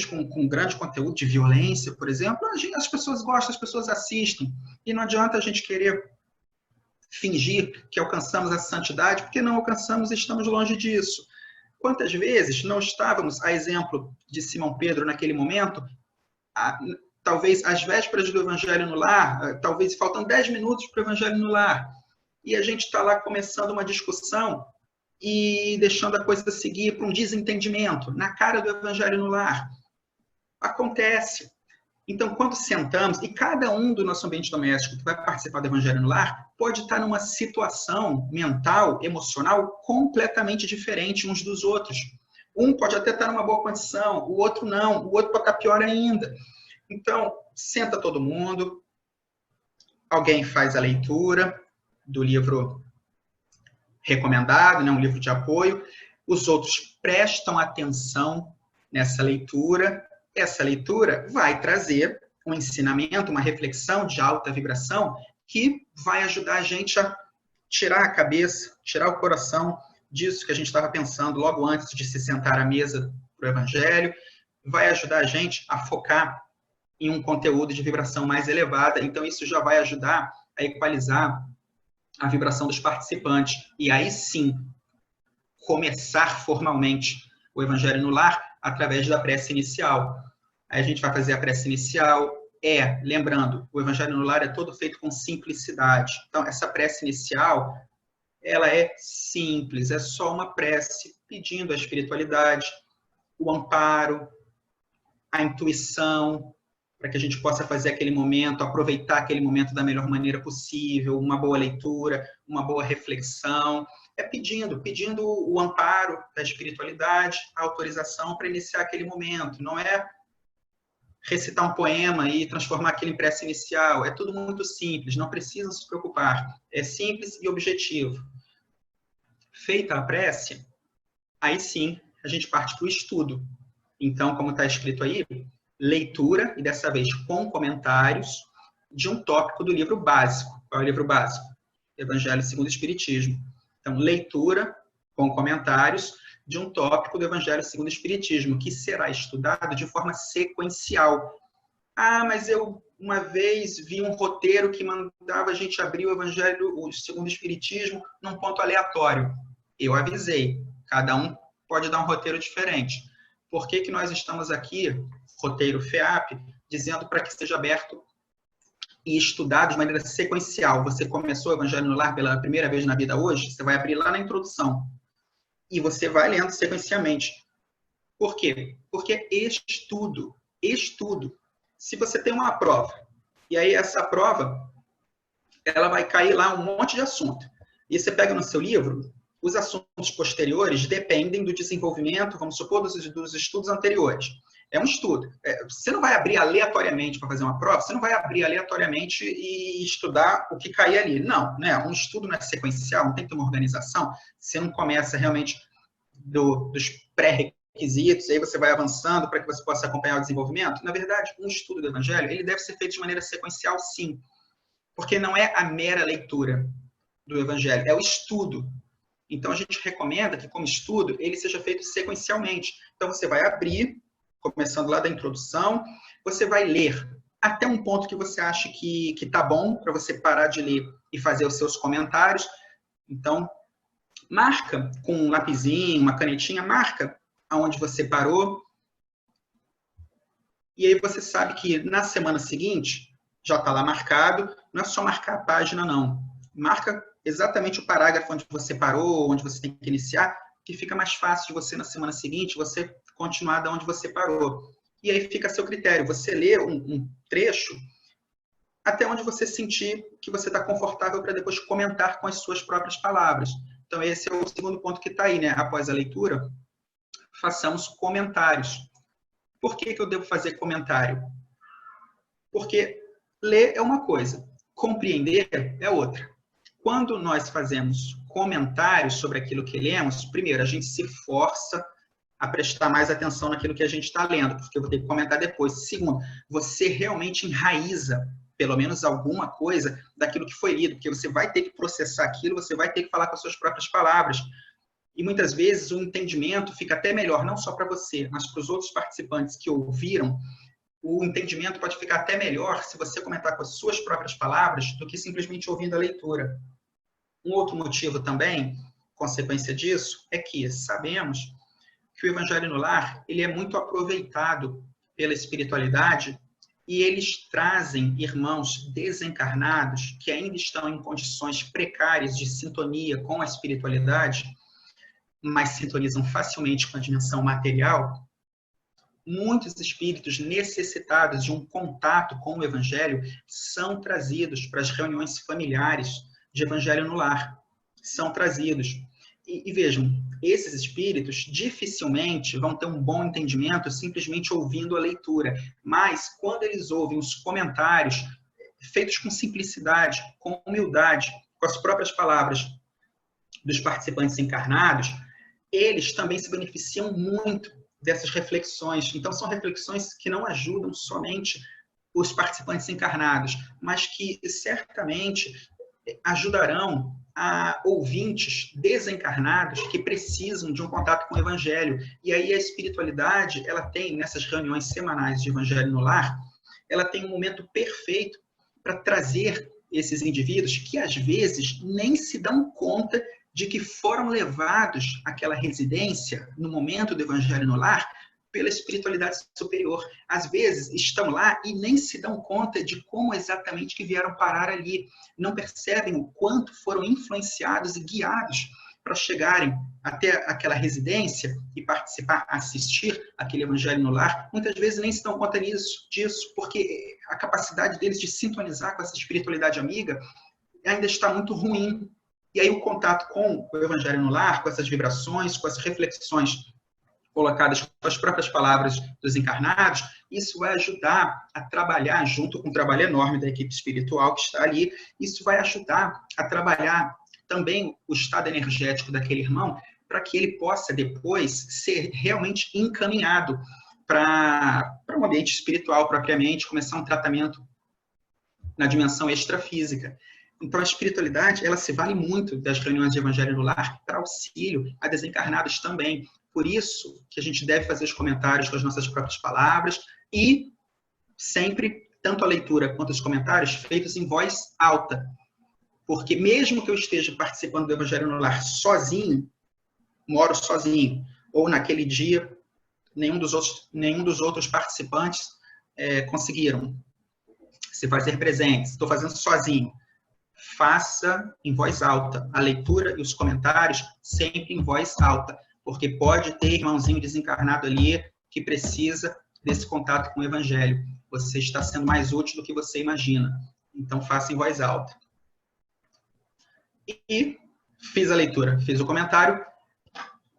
com grande conteúdo de violência, por exemplo? As pessoas gostam, as pessoas assistem, e não adianta a gente querer fingir que alcançamos a santidade, porque não alcançamos e estamos longe disso. Quantas vezes não estávamos, a exemplo de Simão Pedro naquele momento, talvez às vésperas do Evangelho no Lar, talvez faltam 10 minutos para o Evangelho no Lar, e a gente está lá começando uma discussão e deixando a coisa seguir para um desentendimento, na cara do Evangelho no Lar. Acontece. Então, quando sentamos, e cada um do nosso ambiente doméstico que vai participar do Evangelho no Lar pode estar numa situação mental, emocional, completamente diferente uns dos outros. Um pode até estar numa boa condição, o outro não, o outro pode estar pior ainda. Então, senta todo mundo, alguém faz a leitura do livro recomendado, né, um livro de apoio, os outros prestam atenção nessa leitura. Essa leitura vai trazer um ensinamento, uma reflexão de alta vibração que vai ajudar a gente a tirar a cabeça, tirar o coração disso que a gente estava pensando logo antes de se sentar à mesa para o Evangelho, vai ajudar a gente a focar em um conteúdo de vibração mais elevada. Então, isso já vai ajudar a equalizar a vibração dos participantes. E aí sim, começar formalmente o Evangelho no Lar através da prece inicial. Aí a gente vai fazer a prece inicial. Lembrando, o Evangelho no Lar é todo feito com simplicidade. Então, essa prece inicial, ela é simples, é só uma prece pedindo a espiritualidade, o amparo, a intuição, para que a gente possa fazer aquele momento, aproveitar aquele momento da melhor maneira possível, uma boa leitura, uma boa reflexão. É pedindo o amparo da espiritualidade, a autorização para iniciar aquele momento. Não é recitar um poema e transformar aquilo em prece inicial. É tudo muito simples, não precisam se preocupar. É simples e objetivo. Feita a prece, aí sim a gente parte para o estudo. Então, como está escrito aí, leitura, e dessa vez com comentários, de um tópico do livro básico. Qual é o livro básico? Evangelho segundo o Espiritismo. Então, leitura com comentários de um tópico do Evangelho segundo o Espiritismo, que será estudado de forma sequencial. Mas eu uma vez vi um roteiro que mandava a gente abrir o Evangelho segundo o Espiritismo num ponto aleatório. Eu avisei, cada um pode dar um roteiro diferente. Por que nós estamos aqui, roteiro FEAP, dizendo para que seja aberto e estudado de maneira sequencial? Você começou o Evangelho no Lar pela primeira vez na vida hoje, você vai abrir lá na introdução. E você vai lendo sequencialmente. Por quê? Porque estudo. Se você tem uma prova, e aí essa prova, ela vai cair lá um monte de assunto. E você pega no seu livro, os assuntos posteriores dependem do desenvolvimento, vamos supor, dos estudos anteriores. É um estudo. Você não vai abrir aleatoriamente para fazer uma prova, você não vai abrir aleatoriamente e estudar o que cair ali. Não, né? Um estudo não é sequencial, não tem que ter uma organização. Você não começa realmente dos pré-requisitos, aí você vai avançando para que você possa acompanhar o desenvolvimento. Na verdade, um estudo do Evangelho, ele deve ser feito de maneira sequencial, sim. Porque não é a mera leitura do Evangelho, é o estudo. Então, a gente recomenda que, como estudo, ele seja feito sequencialmente. Então, você vai abrir, começando lá da introdução, você vai ler até um ponto que você acha que está bom, para você parar de ler e fazer os seus comentários. Então, marca com um lapisinho, uma canetinha, marca aonde você parou. E aí você sabe que na semana seguinte, já está lá marcado, não é só marcar a página, não. Marca exatamente o parágrafo onde você parou, onde você tem que iniciar, que fica mais fácil de você, na semana seguinte, você continuar de onde você parou. E aí fica a seu critério. Você lê um trecho até onde você sentir que você está confortável para depois comentar com as suas próprias palavras. Então, esse é o segundo ponto que está aí, né? Após a leitura, façamos comentários. Por que eu devo fazer comentário? Porque ler é uma coisa, compreender é outra. Quando nós fazemos comentários sobre aquilo que lemos, primeiro, a gente se força a prestar mais atenção naquilo que a gente está lendo, porque eu vou ter que comentar depois. Segundo, você realmente enraiza pelo menos alguma coisa daquilo que foi lido, porque você vai ter que processar aquilo, você vai ter que falar com as suas próprias palavras. E muitas vezes o entendimento fica até melhor, não só para você, mas para os outros participantes que ouviram. O entendimento pode ficar até melhor se você comentar com as suas próprias palavras do que simplesmente ouvindo a leitura. Um outro motivo também, consequência disso, é que sabemos que o Evangelho no Lar ele é muito aproveitado pela espiritualidade e eles trazem irmãos desencarnados que ainda estão em condições precárias de sintonia com a espiritualidade, mas sintonizam facilmente com a dimensão material. Muitos espíritos necessitados de um contato com o Evangelho são trazidos para as reuniões familiares de Evangelho no Lar. São trazidos. E vejam, esses espíritos dificilmente vão ter um bom entendimento simplesmente ouvindo a leitura. Mas, quando eles ouvem os comentários feitos com simplicidade, com humildade, com as próprias palavras dos participantes encarnados, eles também se beneficiam muito dessas reflexões. Então, são reflexões que não ajudam somente os participantes encarnados, mas que certamente ajudarão a ouvintes desencarnados que precisam de um contato com o Evangelho. E aí a espiritualidade, ela tem, nessas reuniões semanais de Evangelho no Lar, ela tem um momento perfeito para trazer esses indivíduos que, às vezes, nem se dão conta de que foram levados àquela residência, no momento do Evangelho no Lar, pela espiritualidade superior. Às vezes, estão lá e nem se dão conta de como exatamente que vieram parar ali. Não percebem o quanto foram influenciados e guiados para chegarem até aquela residência e participar, assistir aquele Evangelho no Lar. Muitas vezes nem se dão conta disso, porque a capacidade deles de sintonizar com essa espiritualidade amiga ainda está muito ruim. E aí o contato com o Evangelho no Lar, com essas vibrações, com as reflexões colocadas com as próprias palavras dos encarnados, isso vai ajudar a trabalhar, junto com o trabalho enorme da equipe espiritual que está ali, isso vai ajudar a trabalhar também o estado energético daquele irmão, para que ele possa depois ser realmente encaminhado para um ambiente espiritual propriamente, começar um tratamento na dimensão extrafísica. Então, a espiritualidade, ela se vale muito das reuniões de Evangelho no Lar para auxílio a desencarnados também. Por isso que a gente deve fazer os comentários com as nossas próprias palavras e sempre, tanto a leitura quanto os comentários, feitos em voz alta. Porque mesmo que eu esteja participando do Evangelho no Lar sozinho, moro sozinho, ou naquele dia nenhum dos outros participantes conseguiram se fazer presentes, estou fazendo sozinho, faça em voz alta. A leitura e os comentários sempre em voz alta, porque pode ter irmãozinho desencarnado ali que precisa desse contato com o Evangelho. Você está sendo mais útil do que você imagina. Então, faça em voz alta. E fiz a leitura, fiz o comentário.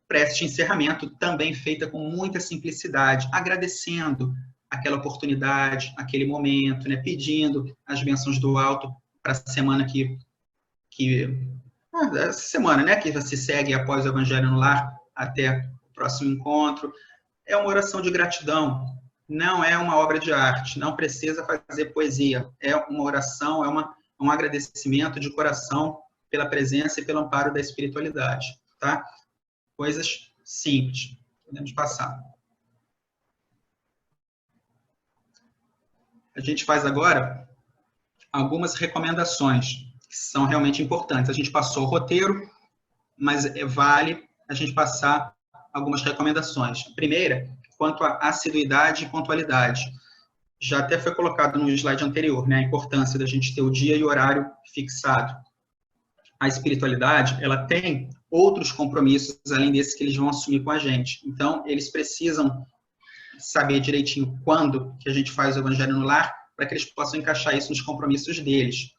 prece de encerramento, também feita com muita simplicidade, agradecendo aquela oportunidade, aquele momento, né? Pedindo as bênçãos do alto para a semana essa semana, né? Que você segue após o Evangelho no Lar até o próximo encontro. É uma oração de gratidão, não é uma obra de arte, não precisa fazer poesia. É uma oração, um agradecimento de coração pela presença e pelo amparo da espiritualidade, tá? Coisas simples. Podemos passar. A gente faz agora algumas recomendações que são realmente importantes. A gente passou o roteiro, mas vale a gente passar algumas recomendações. A primeira, quanto à assiduidade e pontualidade. Já até foi colocado no slide anterior, né, a importância da gente ter o dia e o horário fixado. A espiritualidade, ela tem outros compromissos, além desses que eles vão assumir com a gente. Então, eles precisam saber direitinho quando que a gente faz o Evangelho no Lar, para que eles possam encaixar isso nos compromissos deles.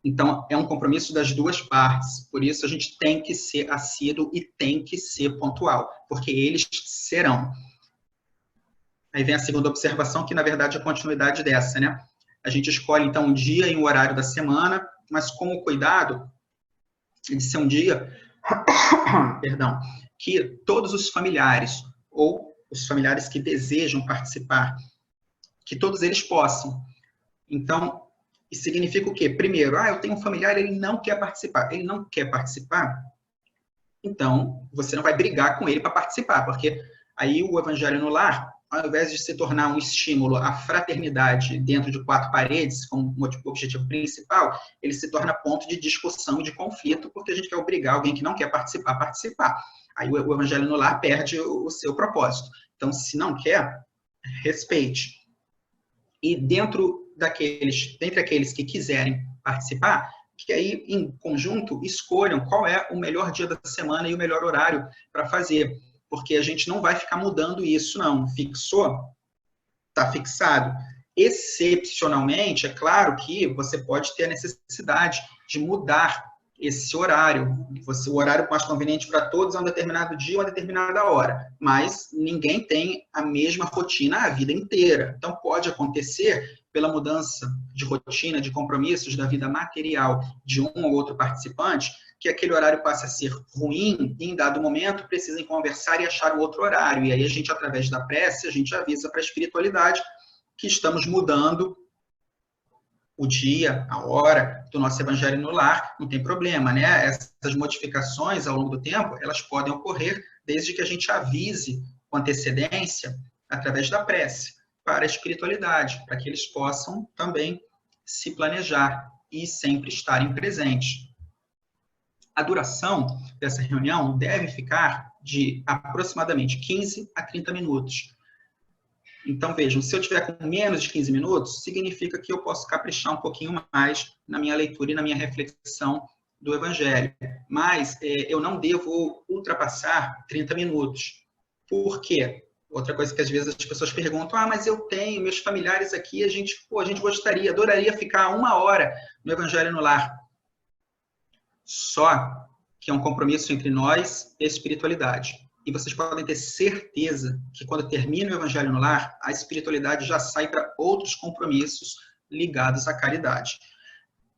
Então, é um compromisso das duas partes. Por isso, a gente tem que ser assíduo e tem que ser pontual, porque eles serão. Aí vem a segunda observação, que, na verdade, é a continuidade dessa, né? A gente escolhe, então, um dia e um horário da semana, mas com o cuidado de ser um dia, perdão, que todos os familiares, ou os familiares que desejam participar, que todos eles possam. Então, isso significa o quê? Primeiro, eu tenho um familiar, ele não quer participar. Ele não quer participar? Então, você não vai brigar com ele para participar, porque aí o Evangelho no Lar, ao invés de se tornar um estímulo à fraternidade dentro de quatro paredes, como objetivo principal, ele se torna ponto de discussão e de conflito, porque a gente quer obrigar alguém que não quer participar a participar. Aí o Evangelho no Lar perde o seu propósito. Então, se não quer, respeite. E dentre aqueles que quiserem participar, que aí, em conjunto, escolham qual é o melhor dia da semana e o melhor horário para fazer. Porque a gente não vai ficar mudando isso, não. Fixou? Está fixado. Excepcionalmente, é claro que você pode ter a necessidade de mudar esse horário. O horário mais conveniente para todos é um determinado dia, uma determinada hora. Mas ninguém tem a mesma rotina a vida inteira. Então, pode acontecer, pela mudança de rotina, de compromissos da vida material de um ou outro participante, que aquele horário passe a ser ruim e, em dado momento, precisem conversar e achar um outro horário. E aí a gente, através da prece, a gente avisa para a espiritualidade que estamos mudando o dia, a hora do nosso Evangelho no Lar, não tem problema, né? Essas modificações ao longo do tempo, elas podem ocorrer desde que a gente avise com antecedência, através da prece, para a espiritualidade, para que eles possam também se planejar e sempre estarem presentes. A duração dessa reunião deve ficar de aproximadamente 15 a 30 minutos. Então, vejam, se eu tiver com menos de 15 minutos, significa que eu posso caprichar um pouquinho mais na minha leitura e na minha reflexão do Evangelho. Mas eu não devo ultrapassar 30 minutos. Por quê? Outra coisa que às vezes as pessoas perguntam, mas eu tenho meus familiares aqui, a gente gostaria, adoraria ficar 1 hora no Evangelho no Lar. Só que é um compromisso entre nós e a espiritualidade. E vocês podem ter certeza que quando termina o Evangelho no Lar, a espiritualidade já sai para outros compromissos ligados à caridade,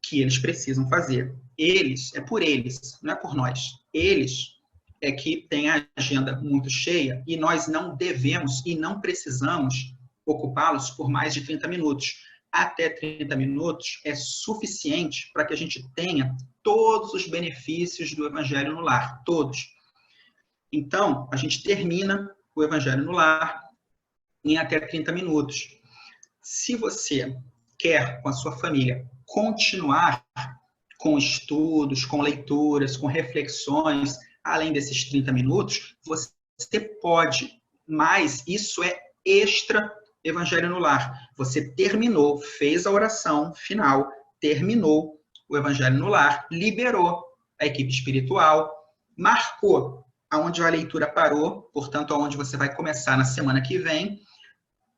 que eles precisam fazer. Eles, é por eles, não é por nós. Eles é que têm a agenda muito cheia e nós não devemos e não precisamos ocupá-los por mais de 30 minutos. Até 30 minutos é suficiente para que a gente tenha todos os benefícios do Evangelho no Lar, todos. Então, a gente termina o Evangelho no Lar em até 30 minutos. Se você quer, com a sua família, continuar com estudos, com leituras, com reflexões, além desses 30 minutos, você pode, mas isso é extra Evangelho no Lar. Você terminou, fez a oração final, terminou o Evangelho no Lar, liberou a equipe espiritual, marcou aonde a leitura parou, portanto, aonde você vai começar na semana que vem.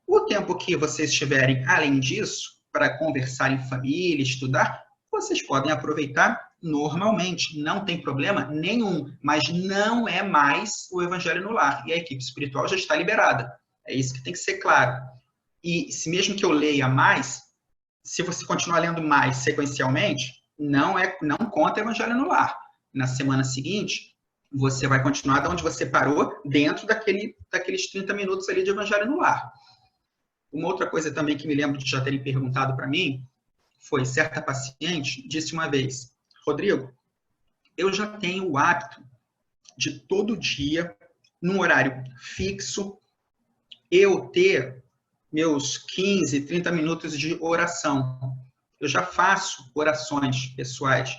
O tempo que vocês tiverem, além disso, para conversar em família, estudar, vocês podem aproveitar normalmente, não tem problema nenhum, mas não é mais o Evangelho no Lar. E a equipe espiritual já está liberada. É isso que tem que ser claro. E se mesmo que eu leia mais, se você continuar lendo mais sequencialmente, não conta Evangelho no Lar. Na semana seguinte, você vai continuar de onde você parou, dentro daqueles 30 minutos ali de Evangelho no Lar. Uma outra coisa também que me lembro de já terem perguntado para mim, foi certa paciente disse uma vez: Rodrigo, eu já tenho o hábito de todo dia, num horário fixo, eu ter meus 15, 30 minutos de oração. Eu já faço orações pessoais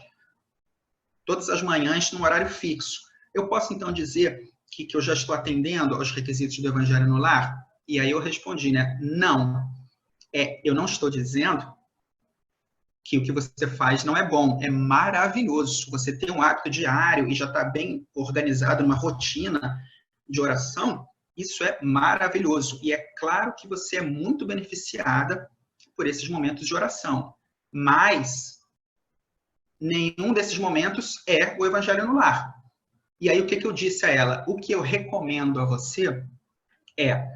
todas as manhãs num horário fixo. Eu posso, então, dizer que eu já estou atendendo aos requisitos do Evangelho no Lar? E aí eu respondi, né? Não. Eu não estou dizendo que o que você faz não é bom, é maravilhoso. Você tem um hábito diário e já está bem organizado numa rotina de oração, isso é maravilhoso. E é claro que você é muito beneficiada por esses momentos de oração. Mas nenhum desses momentos é o Evangelho no Lar. E aí o que eu disse a ela? O que eu recomendo a você é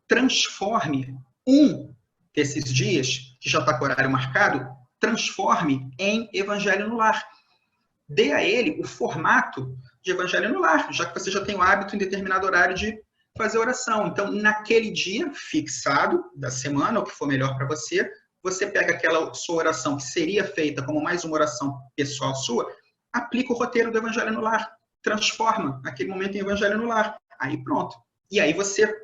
transforme um desses dias, que já está com o horário marcado, transforme em Evangelho no Lar. Dê a ele o formato de Evangelho no Lar, já que você já tem o hábito em determinado horário de fazer oração. Então, naquele dia fixado da semana, o que for melhor para você, você pega aquela sua oração que seria feita como mais uma oração pessoal sua, aplica o roteiro do Evangelho no Lar, transforma aquele momento em Evangelho no Lar. Aí pronto. E aí você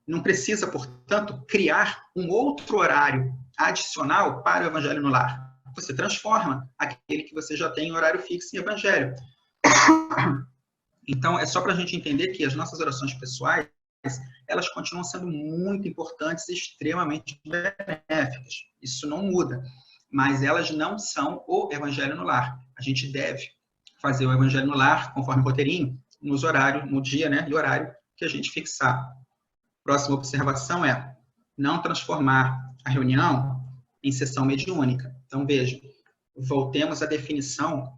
não precisa, portanto, criar um outro horário adicional para o Evangelho no Lar. Você transforma aquele que você já tem em horário fixo em Evangelho. Então, é só para a gente entender que as nossas orações pessoais, elas continuam sendo muito importantes e extremamente benéficas. Isso não muda. Mas elas não são o Evangelho no Lar. A gente deve fazer o Evangelho no Lar, conforme o roteirinho, nos horários, no dia, né, e horário que a gente fixar. Próxima observação é não transformar a reunião em sessão mediúnica. Então, veja, voltemos à definição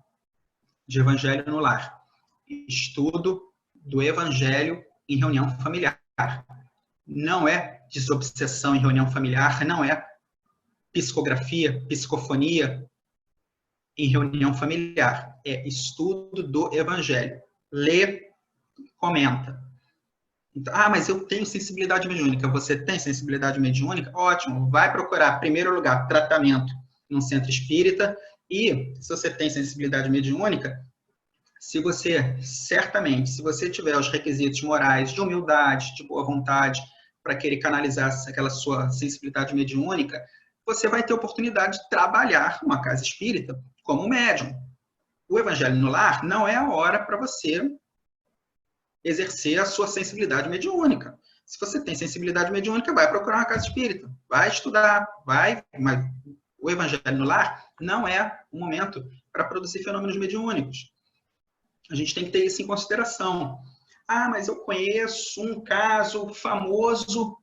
de Evangelho no Lar. Estudo do Evangelho em reunião familiar. Não é desobsessão em reunião familiar, não é psicografia, psicofonia em reunião familiar. É estudo do Evangelho. Lê, comenta. Então, mas eu tenho sensibilidade mediúnica. Você tem sensibilidade mediúnica? Ótimo. Vai procurar, em primeiro lugar, tratamento num centro espírita. E, se você tem sensibilidade mediúnica, se você tiver os requisitos morais de humildade, de boa vontade, para querer canalizar aquela sua sensibilidade mediúnica, você vai ter oportunidade de trabalhar numa casa espírita como médium. O Evangelho no Lar não é a hora para você exercer a sua sensibilidade mediúnica. Se você tem sensibilidade mediúnica, vai procurar uma casa espírita, vai estudar, mas o Evangelho no Lar não é o momento para produzir fenômenos mediúnicos. A gente tem que ter isso em consideração. Mas eu conheço um caso famoso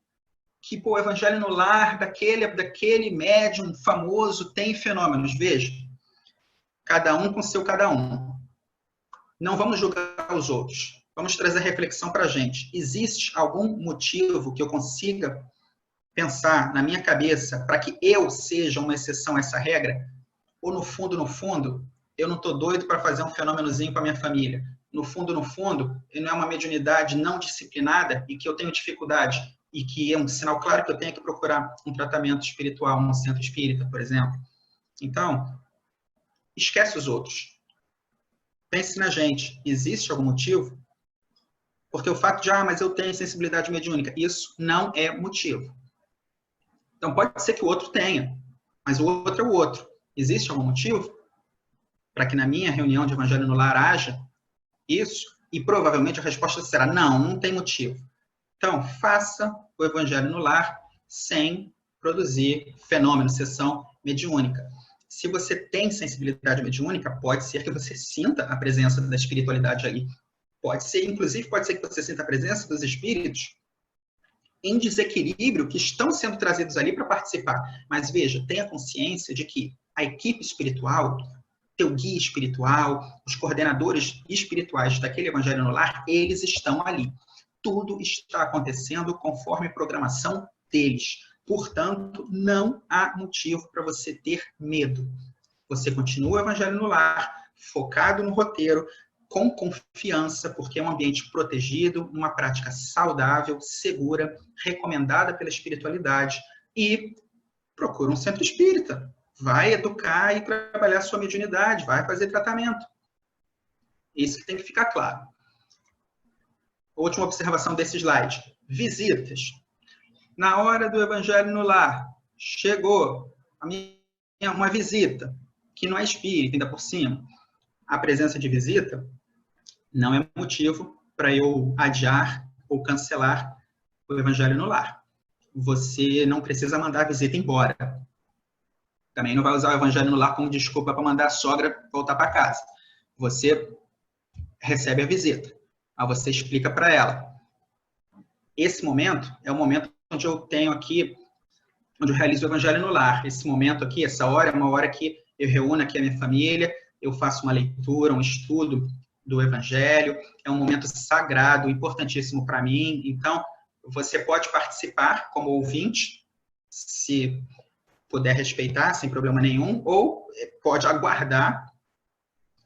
que, o Evangelho no Lar, daquele médium famoso, tem fenômenos. Veja, cada um com seu cada um. Não vamos julgar os outros. Vamos trazer reflexão para a gente. Existe algum motivo que eu consiga pensar na minha cabeça para que eu seja uma exceção a essa regra? Ou no fundo, eu não estou doido para fazer um fenômenozinho com a minha família. No fundo, ele não é uma mediunidade não disciplinada e que eu tenho dificuldade e que é um sinal claro que eu tenho que procurar um tratamento espiritual num centro espírita, por exemplo. Então, esquece os outros. Pense na gente. Existe algum motivo? Porque o fato de, mas eu tenho sensibilidade mediúnica, isso não é motivo. Então, pode ser que o outro tenha, mas o outro é o outro. Existe algum motivo para que na minha reunião de Evangelho no Lar haja isso? E provavelmente a resposta será não tem motivo. Então, faça o Evangelho no Lar sem produzir fenômeno, sessão mediúnica. Se você tem sensibilidade mediúnica, pode ser que você sinta a presença da espiritualidade ali. Inclusive, pode ser que você sinta a presença dos espíritos em desequilíbrio que estão sendo trazidos ali para participar. Mas veja, tenha consciência de que a equipe espiritual teu guia espiritual, os coordenadores espirituais daquele Evangelho no Lar, eles estão ali. Tudo está acontecendo conforme programação deles. Portanto, não há motivo para você ter medo. Você continua o Evangelho no Lar, focado no roteiro, com confiança, porque é um ambiente protegido, uma prática saudável, segura, recomendada pela espiritualidade, e procura um centro espírita. Vai educar e trabalhar sua mediunidade, vai fazer tratamento. Isso que tem que ficar claro. Última observação desse slide. Visitas. Na hora do Evangelho no Lar, chegou uma visita, que não é espírita, ainda por cima. A presença de visita não é motivo para eu adiar ou cancelar o Evangelho no Lar. Você não precisa mandar a visita embora. Também não vai usar o Evangelho no Lar como desculpa para mandar a sogra voltar para casa. Você recebe a visita. Aí você explica para ela. Esse momento é o momento onde eu tenho aqui, onde eu realizo o Evangelho no Lar. Esse momento aqui, essa hora, é uma hora que eu reúno aqui a minha família, eu faço uma leitura, um estudo do Evangelho. É um momento sagrado, importantíssimo para mim. Então, você pode participar como ouvinte, se puder respeitar, sem problema nenhum, ou pode aguardar,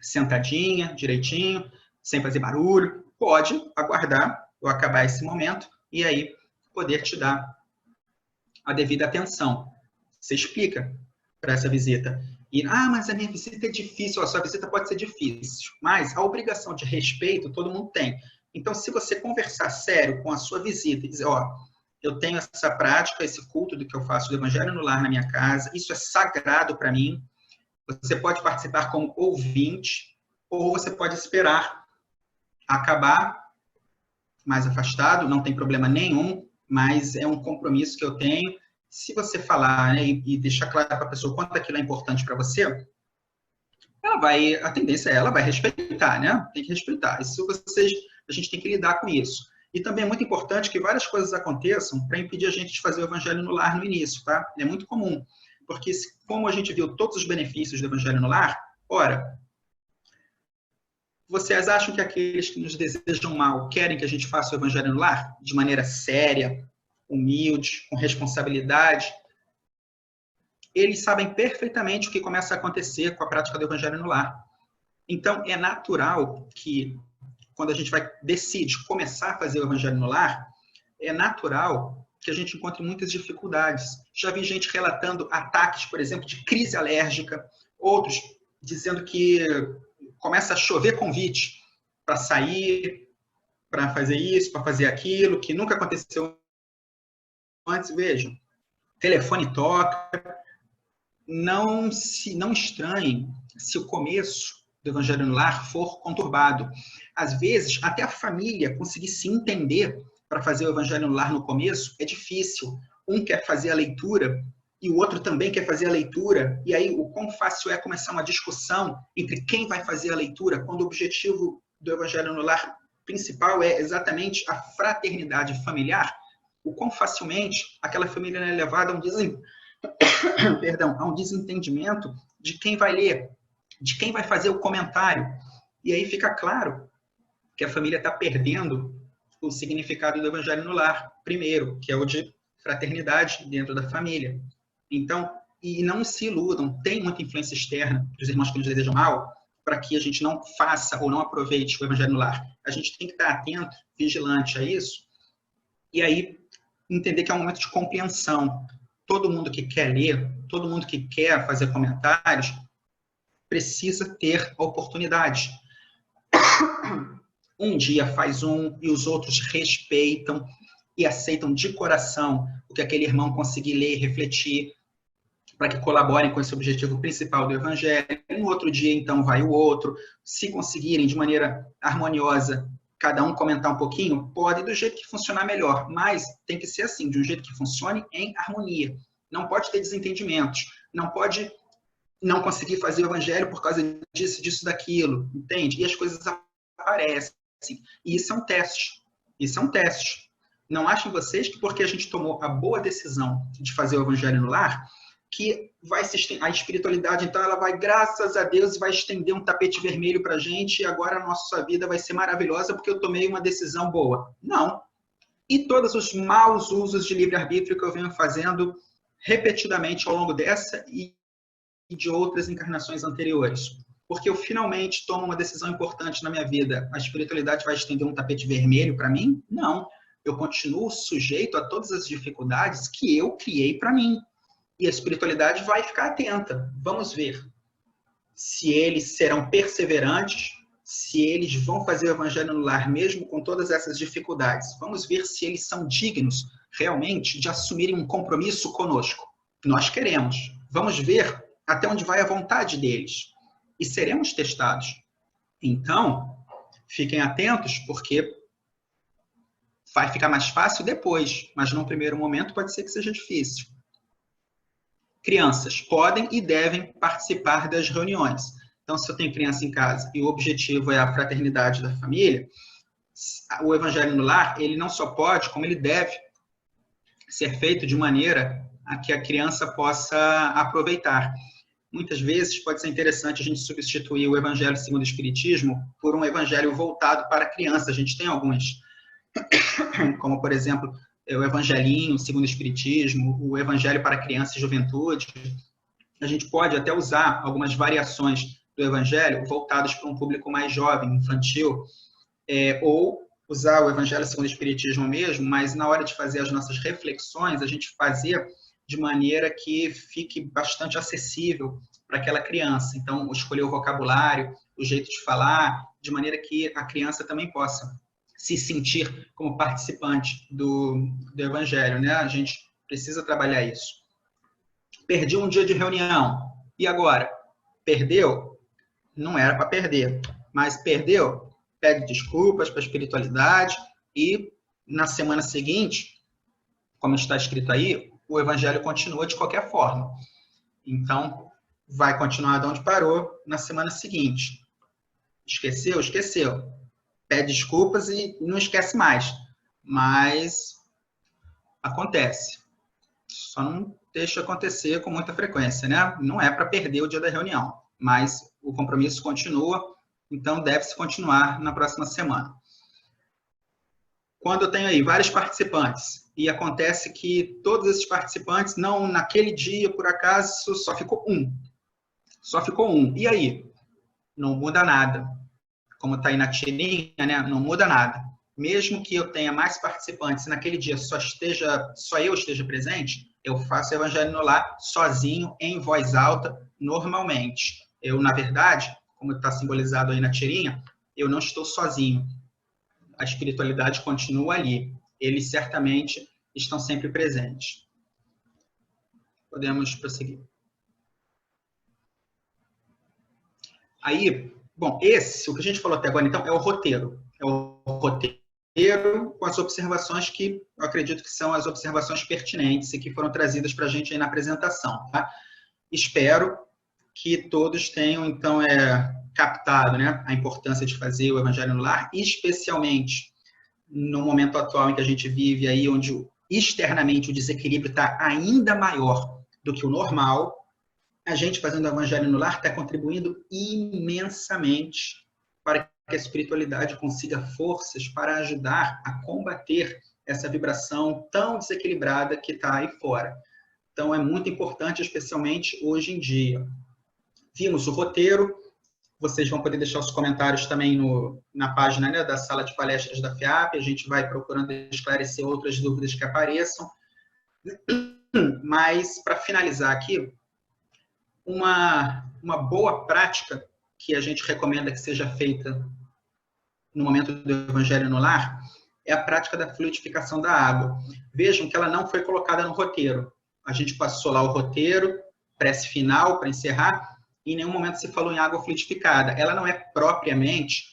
sentadinha, direitinho, sem fazer barulho, pode aguardar eu acabar esse momento e aí poder te dar a devida atenção. Você explica para essa visita. E, mas a minha visita é difícil. A sua visita pode ser difícil, mas a obrigação de respeito todo mundo tem. Então, se você conversar sério com a sua visita e dizer, eu tenho essa prática, esse culto do que eu faço do Evangelho no Lar na minha casa, isso é sagrado para mim, você pode participar como ouvinte, ou você pode esperar acabar mais afastado, não tem problema nenhum, mas é um compromisso que eu tenho. Se você falar, né, e deixar claro para a pessoa quanto aquilo é importante para você, a tendência é ela vai respeitar, né? Tem que respeitar. Isso a gente tem que lidar com isso. E também é muito importante que várias coisas aconteçam para impedir a gente de fazer o Evangelho no Lar no início, tá? É muito comum, porque como a gente viu todos os benefícios do Evangelho no Lar, ora, vocês acham que aqueles que nos desejam mal querem que a gente faça o Evangelho no Lar de maneira séria, humilde, com responsabilidade? Eles sabem perfeitamente o que começa a acontecer com a prática do Evangelho no Lar. Então, é natural que, quando a gente decide começar a fazer o Evangelho no Lar, é natural que a gente encontre muitas dificuldades. Já vi gente relatando ataques, por exemplo, de crise alérgica, outros dizendo que começa a chover convite para sair, para fazer isso, para fazer aquilo, que nunca aconteceu antes. Vejam, telefone toca. Não estranhem se o começo do Evangelho no Lar for conturbado. Às vezes, até a família conseguir se entender para fazer o Evangelho no Lar no começo é difícil. Um quer fazer a leitura e o outro também quer fazer a leitura, e aí o quão fácil é começar uma discussão entre quem vai fazer a leitura, quando o objetivo do Evangelho no Lar principal é exatamente a fraternidade familiar. O quão facilmente aquela família é levada a um desentendimento de quem vai ler, de quem vai fazer o comentário. E aí fica claro que a família está perdendo o significado do Evangelho no Lar, primeiro, que é o de fraternidade dentro da família. Então, e não se iludam, tem muita influência externa dos irmãos que nos desejam mal, para que a gente não faça ou não aproveite o Evangelho no Lar. A gente tem que estar atento, vigilante a isso, e aí entender que é um momento de compreensão. Todo mundo que quer ler, todo mundo que quer fazer comentários, precisa ter a oportunidade. Um dia faz um e os outros respeitam e aceitam de coração o que aquele irmão conseguir ler e refletir, para que colaborem com esse objetivo principal do Evangelho. No outro dia, então, vai o outro. Se conseguirem, de maneira harmoniosa, cada um comentar um pouquinho, pode do jeito que funcionar melhor, mas tem que ser assim, de um jeito que funcione em harmonia. Não pode ter desentendimentos, não pode não conseguir fazer o Evangelho por causa disso, daquilo, entende? E as coisas aparecem. E isso é um teste. Isso é um teste. Não achem vocês que porque a gente tomou a boa decisão de fazer o Evangelho no Lar, que a espiritualidade, então, ela vai, graças a Deus, vai estender um tapete vermelho para a gente e agora a nossa vida vai ser maravilhosa porque eu tomei uma decisão boa. Não. E todos os maus usos de livre-arbítrio que eu venho fazendo repetidamente ao longo dessa e de outras encarnações anteriores. Porque eu finalmente tomo uma decisão importante na minha vida. A espiritualidade vai estender um tapete vermelho para mim? Não. Eu continuo sujeito a todas as dificuldades que eu criei para mim. E a espiritualidade vai ficar atenta. Vamos ver se eles serão perseverantes, se eles vão fazer o evangelho no lar mesmo com todas essas dificuldades. Vamos ver se eles são dignos realmente de assumirem um compromisso conosco. Nós queremos. Vamos ver até onde vai a vontade deles. E seremos testados. Então, fiquem atentos, porque vai ficar mais fácil depois, mas num primeiro momento pode ser que seja difícil. Crianças podem e devem participar das reuniões. Então, se eu tenho criança em casa e o objetivo é a fraternidade da família, o evangelho no lar, ele não só pode, como ele deve ser feito de maneira a que a criança possa aproveitar. Muitas vezes pode ser interessante a gente substituir o evangelho segundo o Espiritismo por um evangelho voltado para a criança. A gente tem alguns, como, por exemplo, o Evangelinho segundo o Espiritismo, o Evangelho para Criança e Juventude. A gente pode até usar algumas variações do Evangelho voltadas para um público mais jovem, infantil, ou usar o Evangelho segundo o Espiritismo mesmo, mas na hora de fazer as nossas reflexões, a gente fazer de maneira que fique bastante acessível para aquela criança. Então, escolher o vocabulário, o jeito de falar, de maneira que a criança também possa se sentir como participante do Evangelho, né? A gente precisa trabalhar isso. Perdi um dia de reunião. E agora? Perdeu? Não era para perder. Mas perdeu? Pede desculpas para a espiritualidade e na semana seguinte, como está escrito aí, o Evangelho continua de qualquer forma. Então, vai continuar de onde parou na semana seguinte. Esqueceu? Esqueceu. Pede desculpas e não esquece mais. Mas acontece. Só não deixa acontecer com muita frequência, né? Não é para perder o dia da reunião, mas o compromisso continua, então deve-se continuar na próxima semana. Quando eu tenho aí vários participantes e acontece que todos esses participantes, não naquele dia, por acaso, só ficou um. Só ficou um. E aí? Não muda nada. Como está aí na tirinha, né? Não muda nada. Mesmo que eu tenha mais participantes e naquele dia só eu esteja presente, eu faço o Evangelho no Lar sozinho, em voz alta, normalmente. Eu, na verdade, como está simbolizado aí na tirinha, eu não estou sozinho. A espiritualidade continua ali. Eles certamente estão sempre presentes. Podemos prosseguir. Aí, bom, o que a gente falou até agora, então, é o roteiro. É o roteiro com as observações que eu acredito que são as observações pertinentes e que foram trazidas para a gente aí na apresentação. Tá? Espero que todos tenham, então, captado, né, a importância de fazer o Evangelho no Lar, especialmente no momento atual em que a gente vive aí, onde externamente o desequilíbrio está ainda maior do que o normal. A gente fazendo o Evangelho no Lar está contribuindo imensamente para que a espiritualidade consiga forças para ajudar a combater essa vibração tão desequilibrada que está aí fora. Então, é muito importante, especialmente hoje em dia. Vimos o roteiro, vocês vão poder deixar os comentários também na página, né, da sala de palestras da FEAP, a gente vai procurando esclarecer outras dúvidas que apareçam. Mas, para finalizar aqui, uma boa prática que a gente recomenda que seja feita no momento do Evangelho no Lar é a prática da fluidificação da água. Vejam que ela não foi colocada no roteiro. A gente passou lá o roteiro, prece final para encerrar, e em nenhum momento se falou em água fluidificada. Ela não é propriamente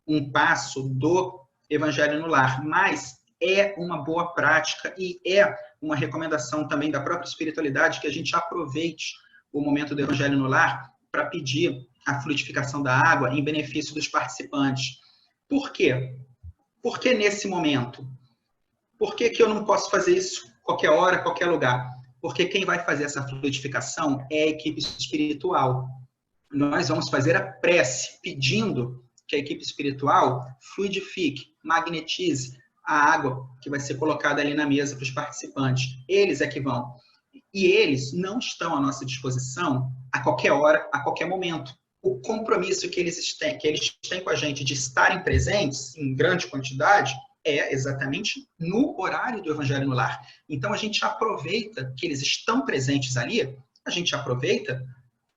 um passo do Evangelho no Lar, mas é uma boa prática e é uma recomendação também da própria espiritualidade que a gente aproveite o momento do Evangelho no Lar para pedir a fluidificação da água em benefício dos participantes. Por quê? Por que nesse momento? Por que eu não posso fazer isso qualquer hora, qualquer lugar? Porque quem vai fazer essa fluidificação é a equipe espiritual. Nós vamos fazer a prece, pedindo que a equipe espiritual fluidifique, magnetize a água que vai ser colocada ali na mesa para os participantes. Eles é que vão. E eles não estão à nossa disposição a qualquer hora, a qualquer momento. O compromisso que eles têm com a gente de estarem presentes em grande quantidade é exatamente no horário do Evangelho no Lar. Então, a gente aproveita que eles estão presentes ali, a gente aproveita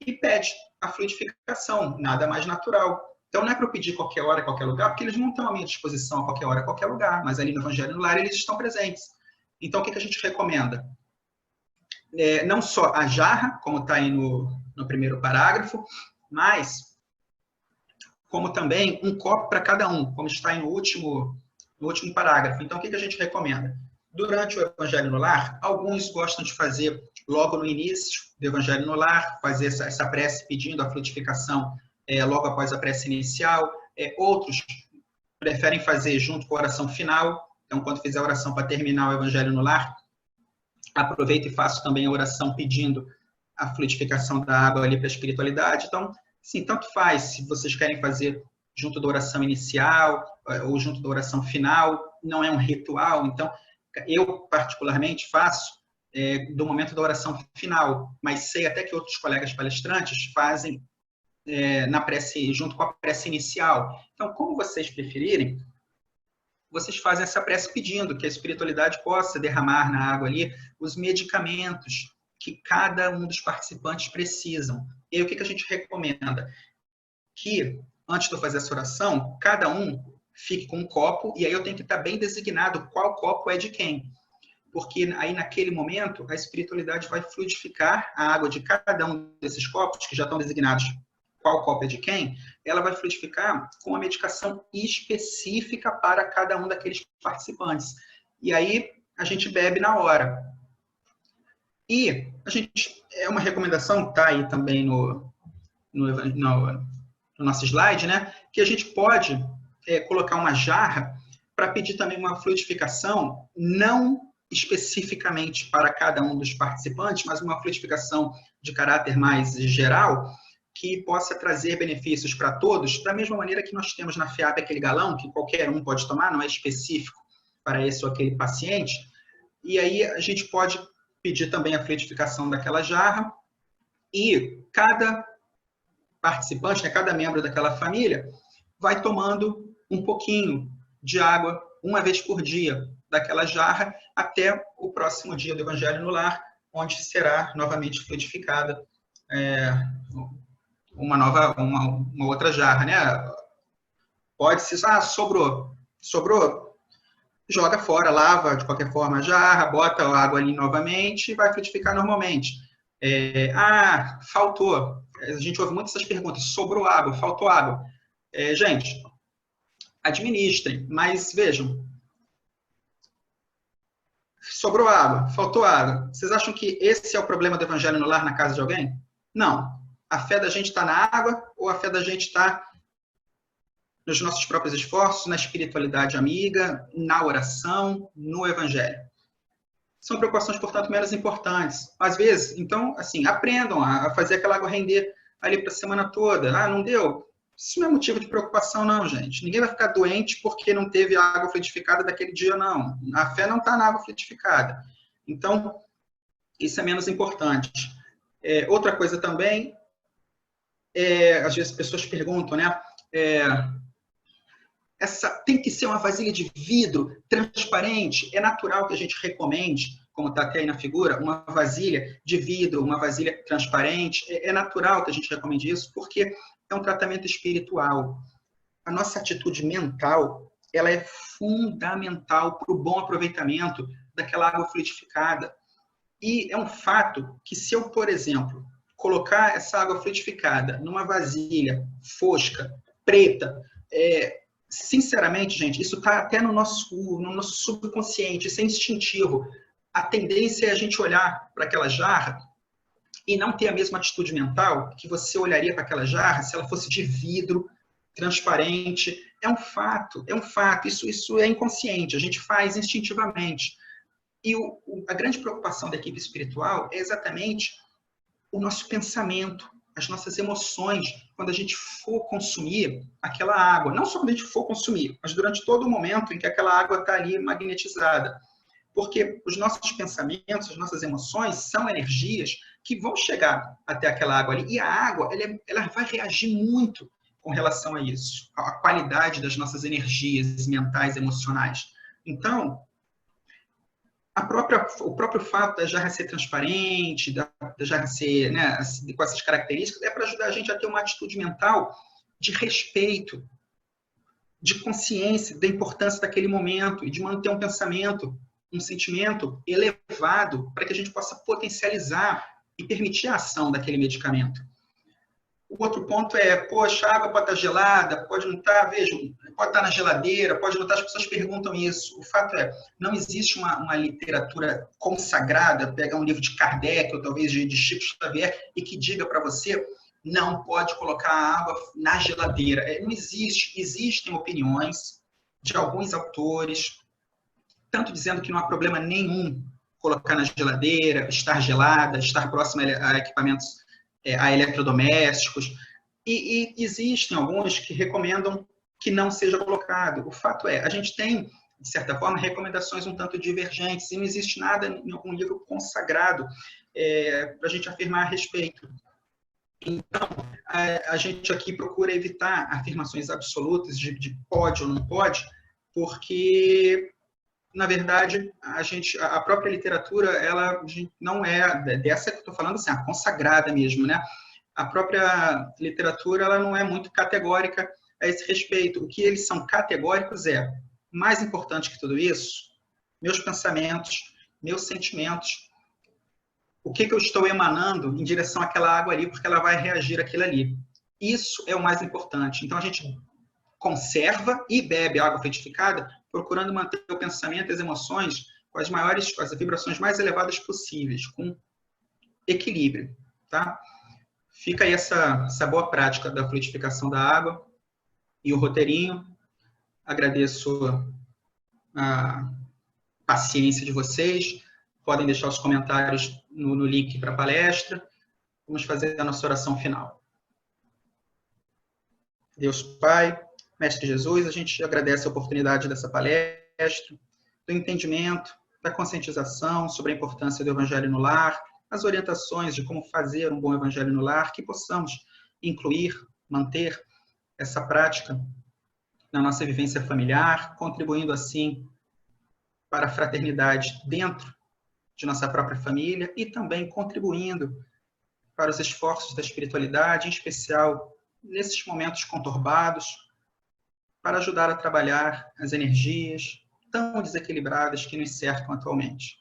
e pede a fluidificação, nada mais natural. Então, não é para eu pedir qualquer hora, qualquer lugar, porque eles não estão à minha disposição a qualquer hora, a qualquer lugar, mas ali no Evangelho no Lar eles estão presentes. Então, o que a gente recomenda? Não só a jarra, como está aí no primeiro parágrafo, mas como também um copo para cada um, como está aí no último parágrafo. Então, o que a gente recomenda? Durante o Evangelho no Lar, alguns gostam de fazer logo no início do Evangelho no Lar, fazer essa prece pedindo a frutificação logo após a prece inicial. Outros preferem fazer junto com a oração final. Então, quando fizer a oração para terminar o Evangelho no Lar, aproveito e faço também a oração pedindo a fluidificação da água ali para a espiritualidade. Então, sim, tanto faz se vocês querem fazer junto da oração inicial ou junto da oração final, não é um ritual. Então, eu particularmente faço do momento da oração final, mas sei até que outros colegas palestrantes fazem na prece, junto com a prece inicial. Então, como vocês preferirem, vocês fazem essa prece pedindo que a espiritualidade possa derramar na água ali os medicamentos que cada um dos participantes precisam. E aí, o que a gente recomenda? Que, antes de eu fazer essa oração, cada um fique com um copo, e aí eu tenho que estar bem designado qual copo é de quem. Porque aí, naquele momento, a espiritualidade vai fluidificar a água de cada um desses copos, que já estão designados qual copo é de quem, ela vai fluidificar com a medicação específica para cada um daqueles participantes. E aí, a gente bebe na hora. E a gente, é uma recomendação, está aí também no nosso slide, né? Que a gente pode colocar uma jarra para pedir também uma fluidificação, não especificamente para cada um dos participantes, mas uma fluidificação de caráter mais geral, que possa trazer benefícios para todos, da mesma maneira que nós temos na FEAP aquele galão, que qualquer um pode tomar, não é específico para esse ou aquele paciente. E aí a gente pode pedir também a fluidificação daquela jarra, e cada participante, né, cada membro daquela família, vai tomando um pouquinho de água, uma vez por dia, daquela jarra, até o próximo dia do Evangelho no Lar, onde será novamente fluidificada uma outra jarra, né? Pode ser, sobrou, joga fora, lava de qualquer forma a jarra, bota a água ali novamente e vai frutificar normalmente. Faltou. A gente ouve muitas essas perguntas, sobrou água, faltou água. Gente, administrem, mas vejam, sobrou água, faltou água. Vocês acham que esse é o problema do Evangelho no Lar na casa de alguém? Não. A fé da gente está na água ou a fé da gente está nos nossos próprios esforços, na espiritualidade amiga, na oração, no Evangelho? São preocupações, portanto, menos importantes. Às vezes, então, assim, aprendam a fazer aquela água render ali para a semana toda. Não deu? Isso não é motivo de preocupação, não, gente. Ninguém vai ficar doente porque não teve água fluidificada daquele dia, não. A fé não está na água fluidificada. Então, isso é menos importante. Outra coisa também, às vezes as pessoas perguntam, né? Tem que ser uma vasilha de vidro transparente. É natural que a gente recomende, como está até aí na figura, uma vasilha de vidro, uma vasilha transparente. É natural que a gente recomende isso, porque é um tratamento espiritual. A nossa atitude mental, ela é fundamental para o bom aproveitamento daquela água fluidificada. E é um fato que, se eu, por exemplo, colocar essa água fluidificada numa vasilha fosca, preta, sinceramente, gente, isso está até no nosso subconsciente, isso é instintivo. A tendência é a gente olhar para aquela jarra e não ter a mesma atitude mental que você olharia para aquela jarra se ela fosse de vidro, transparente. É um fato, isso é inconsciente, a gente faz instintivamente. E a grande preocupação da equipe espiritual é exatamente o nosso pensamento, as nossas emoções, quando a gente for consumir aquela água. Não só quando a gente for consumir, mas durante todo o momento em que aquela água está ali magnetizada. Porque os nossos pensamentos, as nossas emoções são energias que vão chegar até aquela água ali. E a água, ela vai reagir muito com relação a isso, a qualidade das nossas energias mentais, emocionais. Então, o próprio fato da jarra ser transparente, da jarra ser, né, com essas características, é para ajudar a gente a ter uma atitude mental de respeito, de consciência da importância daquele momento e de manter um pensamento, um sentimento elevado para que a gente possa potencializar e permitir a ação daquele medicamento. O outro ponto é, poxa, a água pode estar gelada, pode não estar, veja, pode estar na geladeira, pode não estar, as pessoas perguntam isso. O fato é, não existe uma literatura consagrada, pegar um livro de Kardec ou talvez de Chico Xavier e que diga para você, não pode colocar a água na geladeira. Não existe. Existem opiniões de alguns autores, tanto dizendo que não há problema nenhum colocar na geladeira, estar gelada, estar próxima a equipamentos, a eletrodomésticos, e existem alguns que recomendam que não seja colocado. O fato é, a gente tem, de certa forma, recomendações um tanto divergentes, e não existe nada em algum livro consagrado para a gente afirmar a respeito. Então, a gente aqui procura evitar afirmações absolutas de pode ou não pode, porque, na verdade, a própria literatura, ela não é dessa que eu estou falando, assim, a consagrada mesmo, né? A própria literatura, ela não é muito categórica a esse respeito. O que eles são categóricos mais importante que tudo isso, meus pensamentos, meus sentimentos, o que eu estou emanando em direção àquela água ali, porque ela vai reagir àquilo ali. Isso é o mais importante. Então, a gente conserva e bebe água frutificada, procurando manter o pensamento e as emoções com as vibrações mais elevadas possíveis, com equilíbrio, tá? Fica aí essa boa prática da frutificação da água e o roteirinho. Agradeço a paciência de vocês. Podem deixar os comentários no link para a palestra. Vamos fazer a nossa oração final. Deus Pai, Mestre Jesus, a gente agradece a oportunidade dessa palestra, do entendimento, da conscientização sobre a importância do Evangelho no lar, as orientações de como fazer um bom Evangelho no lar, que possamos incluir, manter essa prática na nossa vivência familiar, contribuindo assim para a fraternidade dentro de nossa própria família e também contribuindo para os esforços da espiritualidade, em especial nesses momentos conturbados, para ajudar a trabalhar as energias tão desequilibradas que nos cercam atualmente.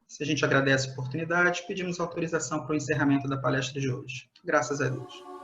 Se a gente agradece a oportunidade, pedimos autorização para o encerramento da palestra de hoje. Graças a Deus.